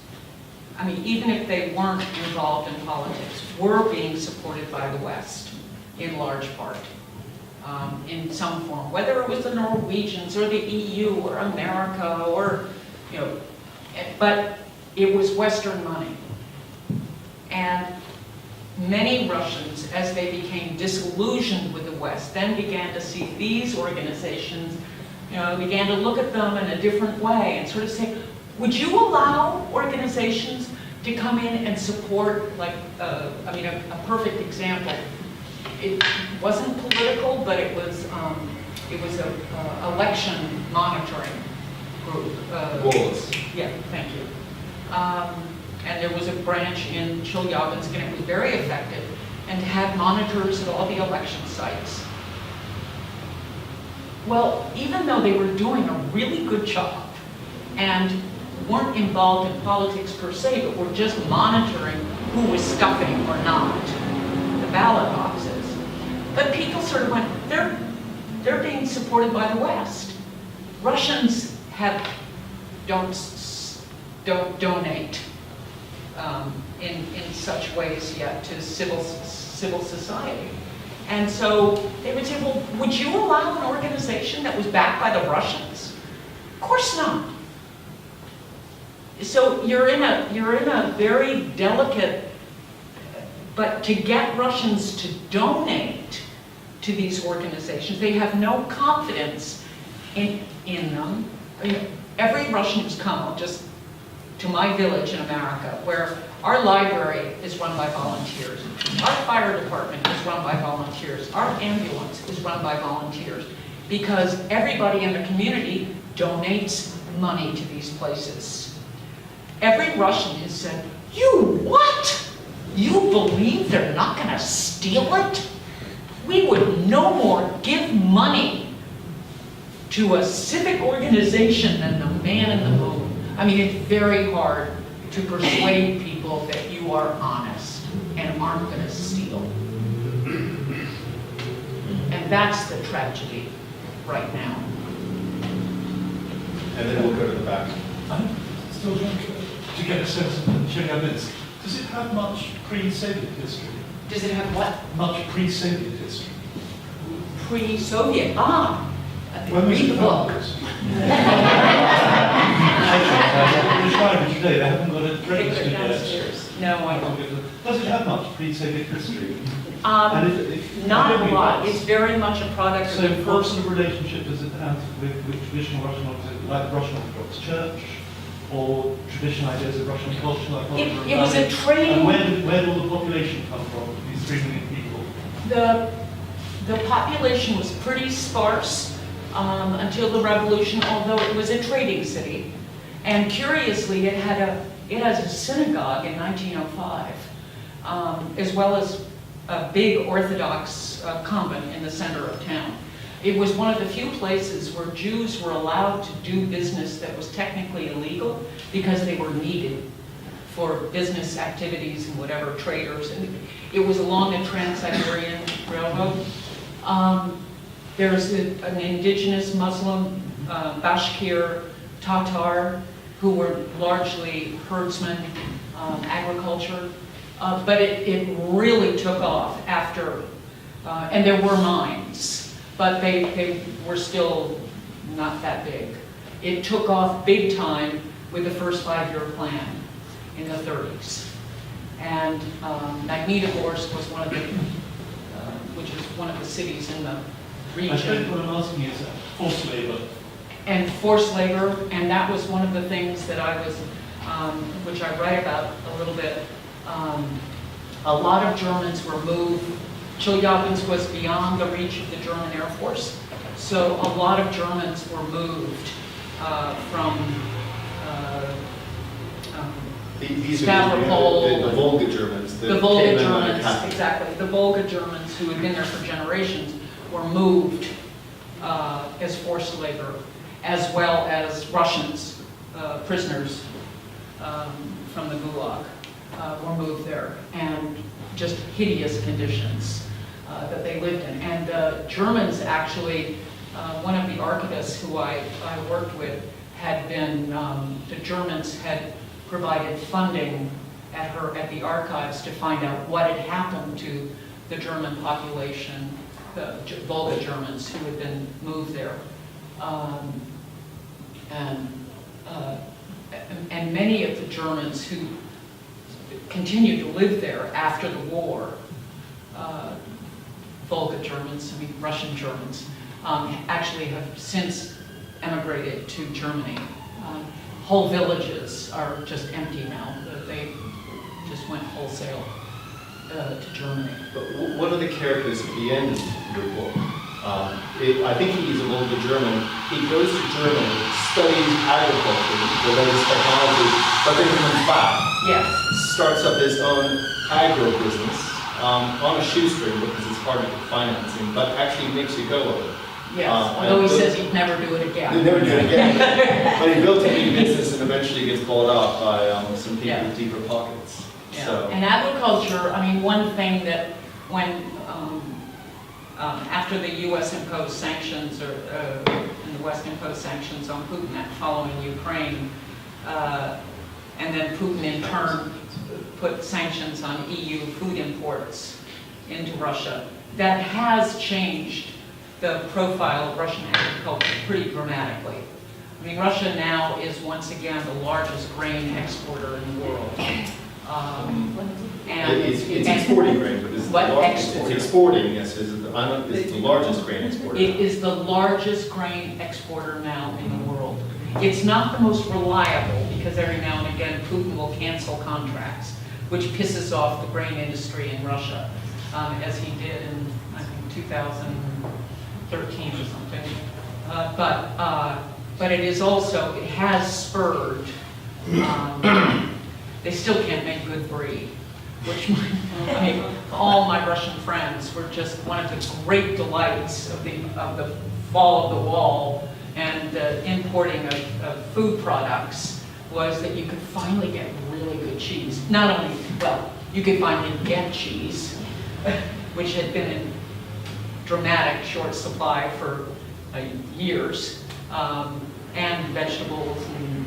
I mean, even if they weren't involved in politics, were being supported by the West, in large part, in some form, whether it was the Norwegians or the EU or America or, you know, but it was Western money. And many Russians, as they became disillusioned with the West, then began to see these organizations, you know, began to look at them in a different way and sort of say, would you allow organizations to come in and support, like, I mean, a perfect example. It wasn't political, but it was a election monitoring group. Goals. Yeah, thank you. And there was a branch in Chelyabinsk, and it was very effective, and had monitors at all the election sites. Well, even though they were doing a really good job, and weren't involved in politics per se, but were just monitoring who was stuffing or not the ballot boxes. But people sort of went, they're being supported by the West. Russians don't donate in such ways yet to civil society. And so they would say, well, would you allow an organization that was backed by the Russians? Of course not. So you're in a very delicate, but to get Russians to donate to these organizations, they have no confidence in them. I mean, every Russian who's come, just to my village in America, where our library is run by volunteers, our fire department is run by volunteers, our ambulance is run by volunteers, because everybody in the community donates money to these places. Every Russian has said, you what? You believe they're not going to steal it? We would no more give money to a civic organization than the man in the moon. I mean, it's very hard to persuade people that you are honest and aren't going to steal. And that's the tragedy right now. And then we'll go to the back. I'm still trying to get a sense of Chelyabinsk. Does it have much pre-Soviet history? Does it have what? Much pre-Soviet history. Pre-Soviet? When was read the it book. Today, they haven't got a train Take it yet. downstairs. No, I don't. Does it have much pre-Soviet history? Not a lot. It's very much a product So of the what first. sort of relationship does it have with traditional Russian organizations, like the Russian Orthodox Church, or traditional ideas of Russian culture, like It was a trading. And where did all the population come from, these 3 million people? The population was pretty sparse until the revolution, although it was a trading city. And curiously, it has a synagogue in 1905, as well as a big Orthodox convent in the center of town. It was one of the few places where Jews were allowed to do business that was technically illegal because they were needed for business activities and whatever, traders. And it was along the Trans-Siberian Railroad. There's an indigenous Muslim, Bashkir Tatar, who were largely herdsmen, agriculture. But it really took off after, and there were mines, but they were still not that big. It took off big time with the first 5-year plan in the 30s. And Magnitogorsk was one of the, which is one of the cities in the region. I suppose what I'm asking is forced labour. And forced labor, and that was one of the things that I was, which I write about a little bit. A lot of Germans were moved. Chelyabinsk was beyond the reach of the German Air Force, so a lot of Germans were moved from These are Stavropol. the Volga Germans. The Volga came in Germans, like exactly. The Volga Germans who had been there for generations were moved as forced labor, as well as Russians, prisoners from the Gulag, were moved there, and just hideous conditions that they lived in. And the Germans actually, one of the archivists who I worked with had been, the Germans had provided funding at the archives to find out what had happened to the German population, the Volga Germans who had been moved there. And many of the Germans who continued to live there after the war, Volga Germans, I mean Russian Germans, actually have since emigrated to Germany. Whole villages are just empty now. They just went wholesale to Germany. But one of the characters at the end of your book, I think he's a Volga German. He goes to Germany, studies agriculture, the latest technology, but then comes back. Yes. Starts up his own agro business on a shoestring because it's hard to get financing, but actually makes it go over. Yes, although he says he'd never do it again. He'd never do it again. But he built a big business and eventually gets bought out by some people with deeper pockets. Yeah. So. And agriculture, I mean, one thing that when, after the U.S. imposed sanctions, or and the West imposed sanctions on Putin following Ukraine, and then Putin in turn put sanctions on EU food imports into Russia, that has changed the profile of Russian agriculture pretty dramatically. I mean, Russia now is once again the largest grain exporter in the world. And it's exporting grain, but it's exporting, yes. It's the largest grain exporter. It is the largest grain exporter now in the world. It's not the most reliable because every now and again Putin will cancel contracts, which pisses off the grain industry in Russia, as he did in, I think, 2013 or something. But it is also, it has spurred, they still can't make good brie, which, I mean, all my Russian friends were just one of the great delights of the fall of the wall and importing of food products was that you could finally get really good cheese. Not only, well, you could finally get cheese, which had been in dramatic short supply for years, and vegetables and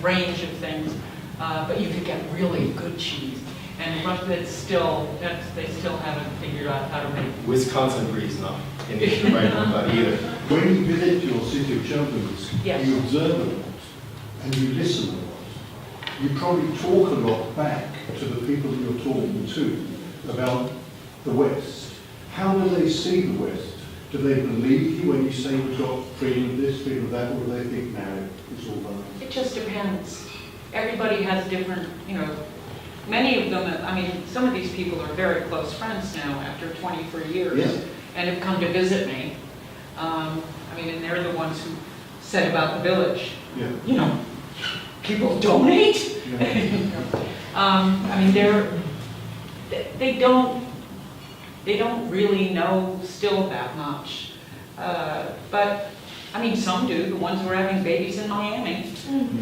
range of things, but you could get really good cheese. And Russia, they still haven't figured out how to make it. Wisconsin brie is not in the right one, but either. When you visit your city of Chelyabinsk, Yes. you observe a lot and you listen a lot. You probably talk a lot back to the people that you're talking to about the West. How do they see the West? Do they believe you when you say we've got freedom of this, freedom of that, or do they think, no, it's all done? It just depends. Everybody has different, many of them, I mean, some of these people are very close friends now after 23 years Yeah. and have come to visit me. And they're the ones who said about the village. Yeah. People donate. Yeah. They don't really know still that much. But some do. The ones who are having babies in Miami,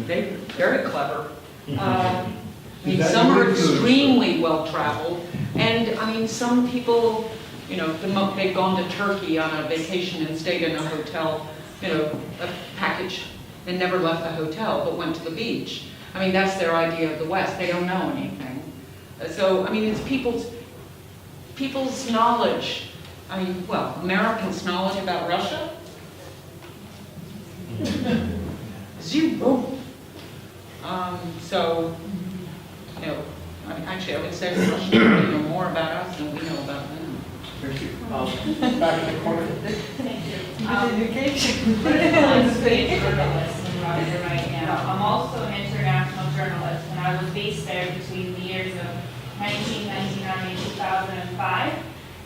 they're very clever. Some are extremely well traveled, and some people, they've gone to Turkey on a vacation and stayed in a hotel, a package and never left the hotel but went to the beach. I mean, that's their idea of the West. They don't know anything. So, I mean, it's people's knowledge. I mean, well, Americans' knowledge about Russia? Zero. So, you know, I mean, actually, I would say the Russians know more about us than we know about them. Thank you. Back in the corner. Thank you. Education. I'm a journalist in Russia right now. I'm also an international journalist, and I was based there between the years of 1999 and 2005.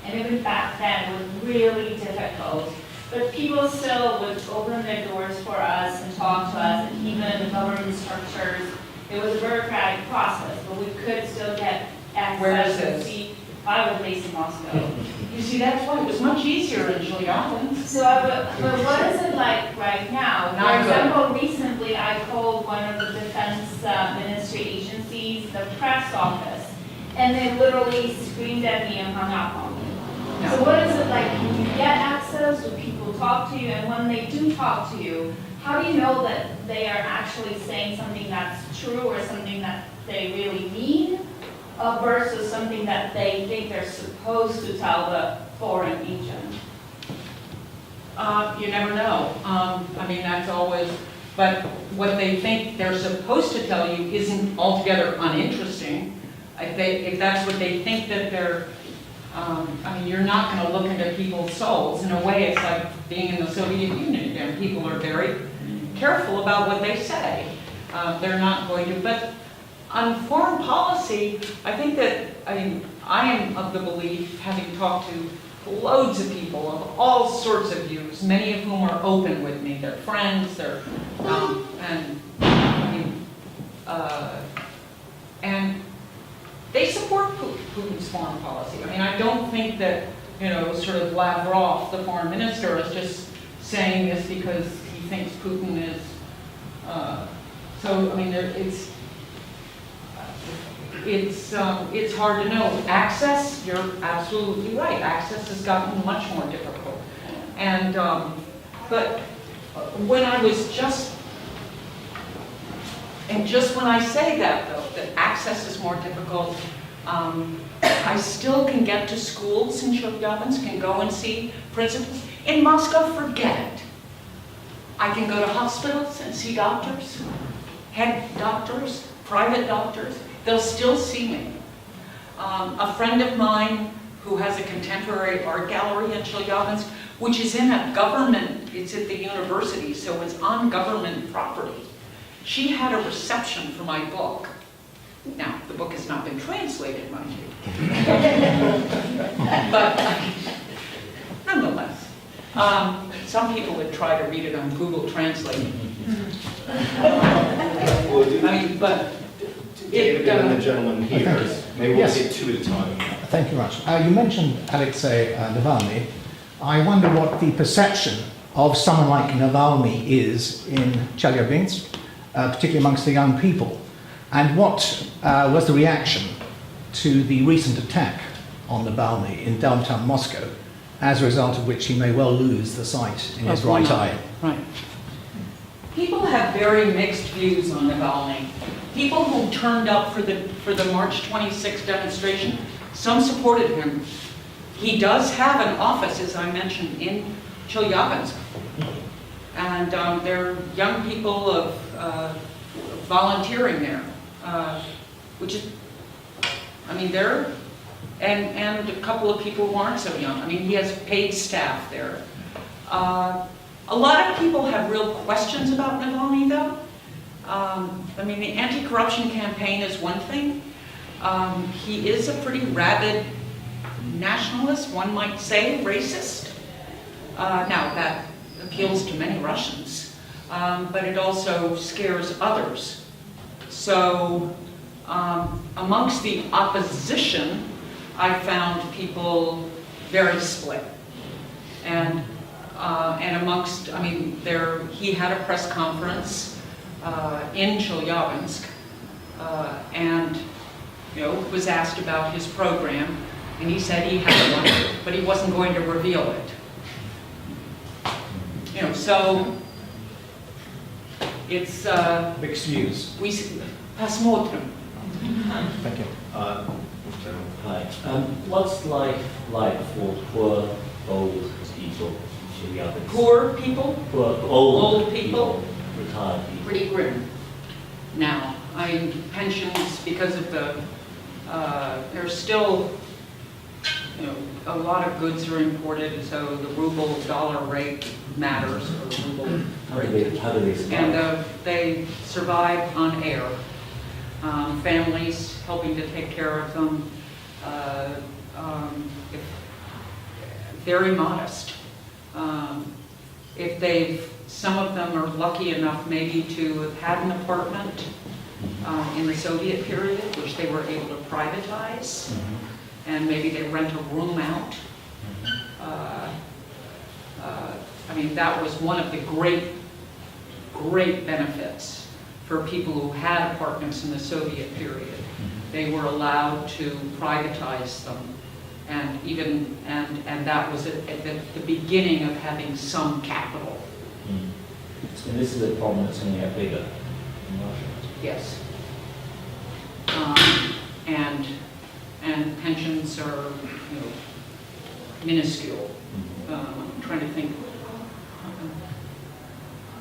And even back then, it was really difficult. But people still would open their doors for us and talk to us, and even the government structures. It was a bureaucratic process, but we could still get access. Where is and this? see. I was based in Moscow. You see, that's why it was much easier in Chelyabinsk. So, but what is it like right now? Not For good. example, recently I called one of the defense ministry agencies, the press office, and they literally screamed at me and hung up on me. No. So what is it like? Can you get access? Do people talk to you? And when they do talk to you, how do you know that they are actually saying something that's true or something that they really mean? Versus something that they think they're supposed to tell the foreign agent? You never know. I mean, that's always, but what they think they're supposed to tell you isn't altogether uninteresting. If that's what they think that they're, I mean, you're not going to look into people's souls. In a way, it's like being in the Soviet Union again. People are very careful about what they say. They're not going to, but on foreign policy, I think that, I mean, I am of the belief, having talked to loads of people of all sorts of views, many of whom are open with me. They're friends, they're, and they support Putin's foreign policy. I mean, I don't think that, you know, sort of Lavrov, the foreign minister, is just saying this because he thinks Putin is, so, I mean, it's hard to know. Access, you're absolutely right. Access has gotten much more difficult. And, but when I was just when I say that though, that access is more difficult, I still can get to schools in Chelyabinsk and go and see principals. In Moscow, forget it. I can go to hospitals and see doctors, head doctors, private doctors. They'll still see me. A friend of mine who has a contemporary art gallery in Chelyabinsk, which is in a government, it's at the university, so it's on government property. She had a reception for my book. Now, the book has not been translated, mind you. But nonetheless, some people would try to read it on Google Translate. I mean, but David and the gentleman here, maybe we'll Yes. take two at a time. Thank you very much. You mentioned Alexei Navalny. I wonder what the perception of someone like Navalny is in Chelyabinsk, particularly amongst the young people. And what was the reaction to the recent attack on Navalny in downtown Moscow, as a result of which he may well lose the sight in his right eye? Right. People have very mixed views on Navalny. People who turned up for the March 26 demonstration, some supported him. He does have an office, as I mentioned, in Chelyabinsk. And there are young people of volunteering there, which is, I mean, and a couple of people who aren't so young. I mean, he has paid staff there. A lot of people have real questions about Navalny, though. I mean, the anti-corruption campaign is one thing. He is a pretty rabid nationalist, one might say, racist. Now, that appeals to many Russians, but it also scares others. So, amongst the opposition, I found people very split. And amongst, I mean, he had a press conference in Chelyabinsk, and was asked about his program, and he said he had one, but he wasn't going to reveal it. So It's, Mixed views. посмотрим. Thank you. Hi. What's life like for poor old people? Poor people, Poor Old people? retired people. pretty grim now. I mean, pensions, because of the, there's still, you know, a lot of goods are imported, so the ruble-dollar rate matters, or the ruble How do they survive? And they survive on air. Families helping to take care of them. Very modest. If some of them are lucky enough maybe to have had an apartment in the Soviet period, which they were able to privatize, and maybe they rent a room out. I mean, that was one of the great benefits for people who had apartments in the Soviet period. They were allowed to privatize them, and that was at the beginning of having some capital. And this is a problem that's going to get bigger in Russia. Yes. And pensions are, you know, minuscule. I'm trying to think,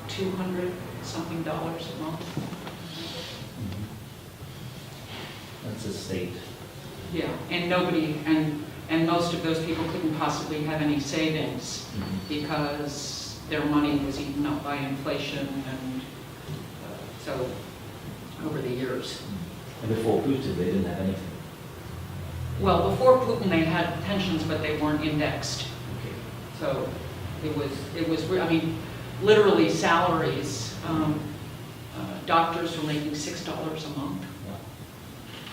$200-something a month. That's a state. Yeah, and nobody, and most of those people couldn't possibly have any savings because their money was eaten up by inflation, and so over the years. And before Putin, they didn't have anything. Well, before Putin, they had pensions, but they weren't indexed. So it was. I mean, literally salaries. Doctors were making $6 a month.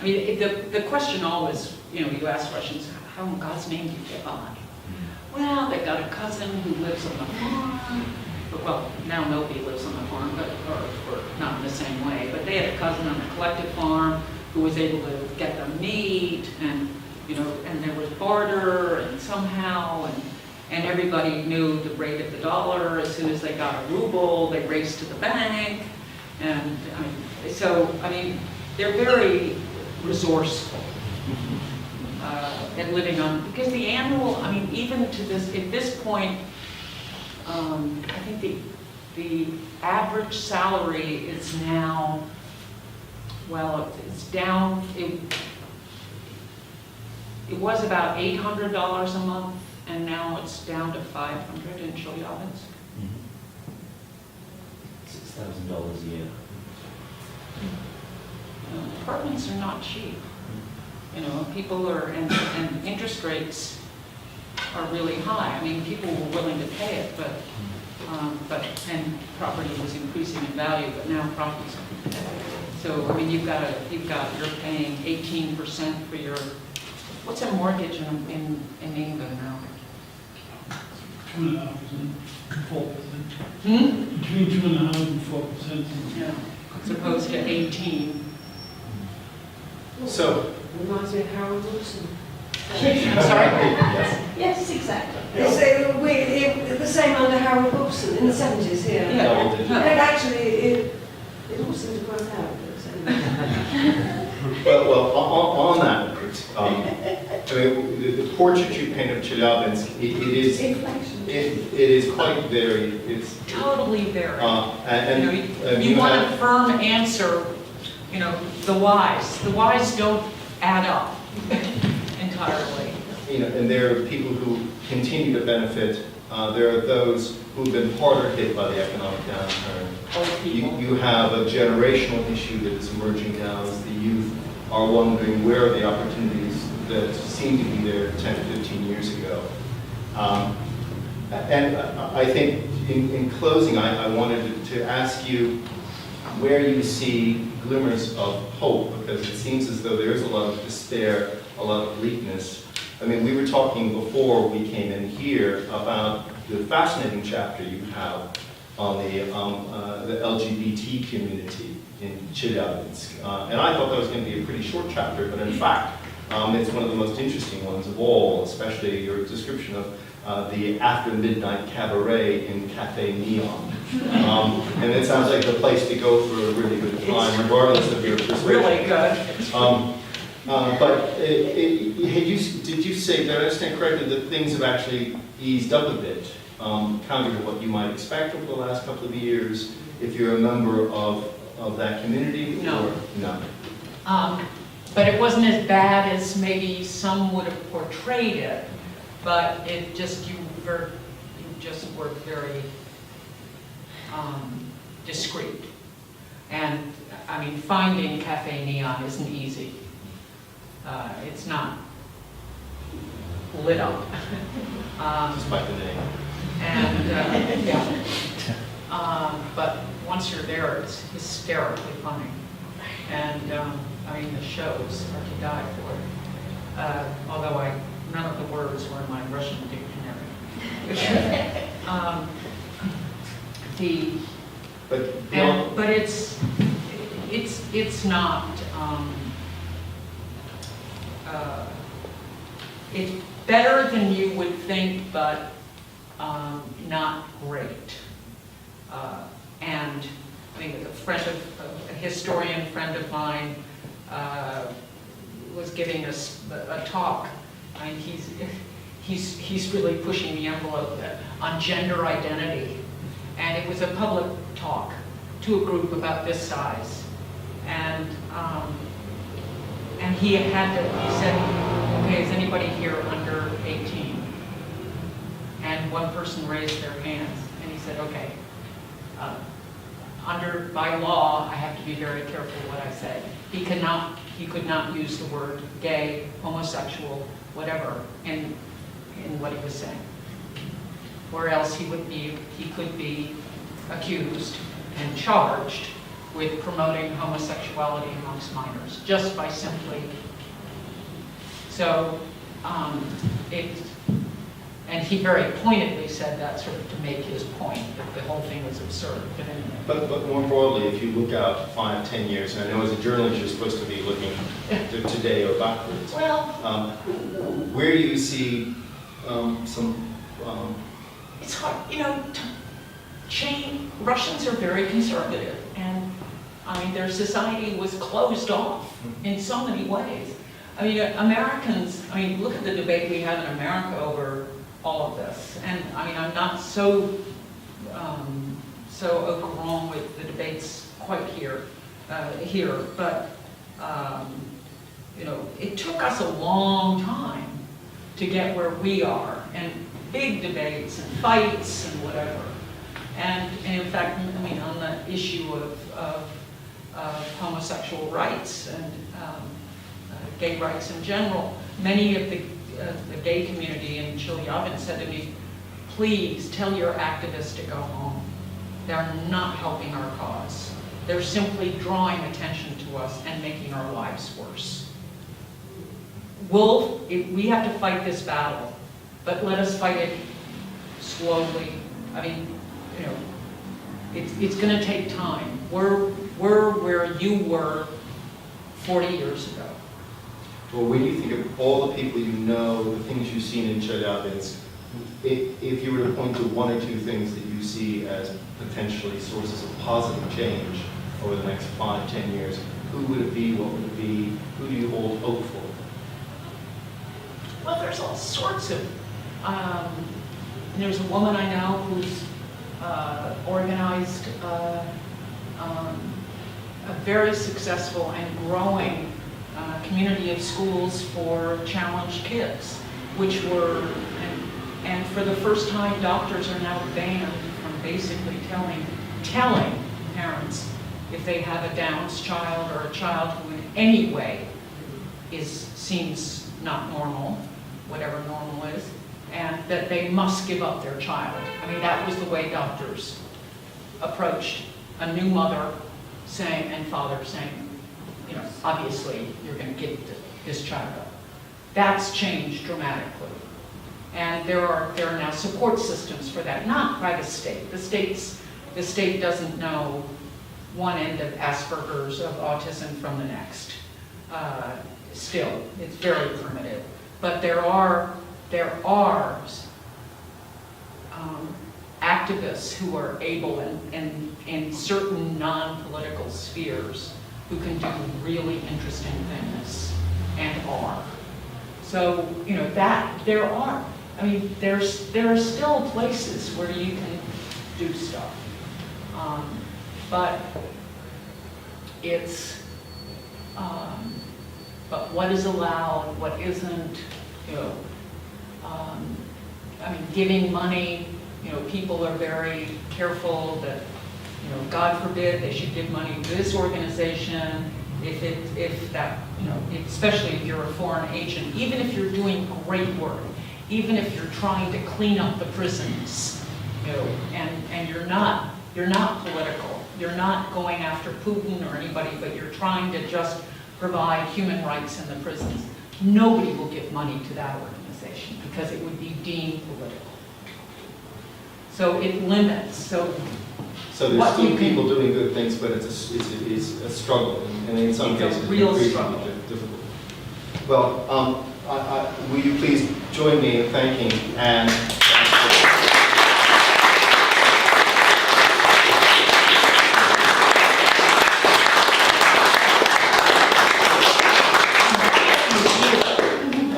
I mean, the question always, you know, you ask questions, how in God's name do you get by? Well, they got a cousin who lives on the farm. Well, now nobody lives on the farm, but or not in the same way. But they had a cousin on a collective farm who was able to get them meat, and you know, and there was barter, and somehow, and everybody knew the rate of the dollar. As soon as they got a ruble, they raced to the bank, and I mean, they're very resourceful at living on, because the annual, I mean, even to this, at this point, I think the average salary is now, well, it's down, it was about $800 a month, and now it's down to $500 in Chelyabinsk. $6,000 a year. Apartments are not cheap. You know, people are, and interest rates are really high. I mean, people were willing to pay it, but and property was increasing in value, but now property's. So I mean, you're paying 18% for your. What's a mortgage in England now? 2.5% and 4%. Between 2.5% and 4%. Yeah, as opposed to 18. So, Reminds me of Harold Wilson. I'm sorry? Yes, exactly. It's the same under Harold Wilson in the 70s here. Yeah. And actually, it all seemed to work out. well, on that note, I mean, the portrait you paint of Chelyabinsk, it is quite varied. It's Totally varied. And you want a firm answer. You know, the whys don't add up entirely. You know, and there are people who continue to benefit. There are those who've been harder hit by the economic downturn. You have a generational issue that is emerging now as the youth are wondering where are the opportunities that seemed to be there 10 to 15 years ago. And I think in closing, I wanted to ask you where you see glimmers of hope, because it seems as though there is a lot of despair, a lot of bleakness. I mean, we were talking before we came in here about the fascinating chapter you have on the LGBT community in Chelyabinsk. And I thought that was going to be a pretty short chapter, but in fact, it's one of the most interesting ones of all, especially your description of the after midnight cabaret in Cafe Neon. And it sounds like the place to go for a really good time, regardless of your persuasion. Really good. But did you say, did I understand correctly, that things have actually eased up a bit, counter to what you might expect over the last couple of years, if you're a member of that community? No. Or no. But it wasn't as bad as maybe some would have portrayed it, but it just, you just were very discreet. And, I mean, finding Cafe Neon isn't easy. It's not lit up. Despite the name. And, yeah. But once you're there, it's hysterically funny. And, I mean, the shows are to die for. Although none of the words were in my Russian dictionary. But it's not. It's better than you would think, but not great. And I mean, a historian friend of mine was giving us a talk. I mean, he's really pushing the envelope on gender identity, and it was a public talk to a group about this size, and he said, okay, is anybody here under 18? And one person raised their hands, and he said, okay, by law, I have to be very careful what I say. He could not use the word gay, homosexual, whatever, in what he was saying. Or else he could be accused and charged with promoting homosexuality amongst minors, just by simply. So, and he very pointedly said that sort of to make his point, that the whole thing was absurd. But anyway. But more broadly, if you look out 5, 10 years, and I know as a journalist you're supposed to be looking to today or backwards. Well, where do you see some? It's hard, Russians are very conservative, and I mean their society was closed off in so many ways. I mean, Americans. I mean, look at the debate we had in America over all of this, and I mean, I'm not so au courant with the debates quite here, but it took us a long time to get where we are, and big debates and fights and whatever. And in fact, I mean, on the issue of homosexual rights and gay rights in general, many of the gay community in Chelyabinsk said to me, please tell your activists to go home. They're not helping our cause. They're simply drawing attention to us and making our lives worse. We have to fight this battle, but let us fight it slowly. I mean, it's going to take time. We're where you were 40 years ago. Well, when you think of all the people you know, the things you've seen in Chelyabinsk, if you were to point to 1 or 2 things that you see as potentially sources of positive change over the next 5, 10 years, who would it be? What would it be? Who do you hold hope for? Well, there's all sorts of. There's a woman I know who's organized a very successful and growing community of schools for challenged kids, which were, and for the first time, doctors are now banned from basically telling parents if they have a Down's child or a child who in any way seems not normal, whatever normal is, and that they must give up their child. I mean, that was the way doctors approached a new mother saying, and father saying, obviously you're going to give this child up. That's changed dramatically. And there are now support systems for that, not by the state. The state doesn't know one end of Asperger's, of autism from the next. Still, it's very primitive. But there are activists who are able in certain non-political spheres who can do really interesting things and are. So, you know, that there are, I mean, there are still places where you can do stuff. But it's, but what is allowed, what isn't, you know, I mean, giving money, you know, people are very careful that, you know, God forbid they should give money to this organization if that, you know, especially if you're a foreign agent, even if you're doing great work, even if you're trying to clean up the prisons, you know, and you're not political, you're not going after Putin or anybody, but you're trying to just provide human rights in the prisons. Nobody will give money to that organization because it would be deemed political. So it limits. So there's what still you can- people doing good things, but it's a struggle, and in some It's a cases, real increasingly struggle. difficult. Well, will you please join me in thanking Anne?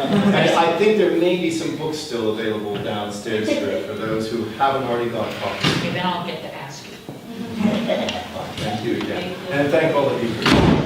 And I think there may be some books still available downstairs for those who haven't already got copies. Okay, then I'll get to ask you. Thank you again. And thank all of you for coming.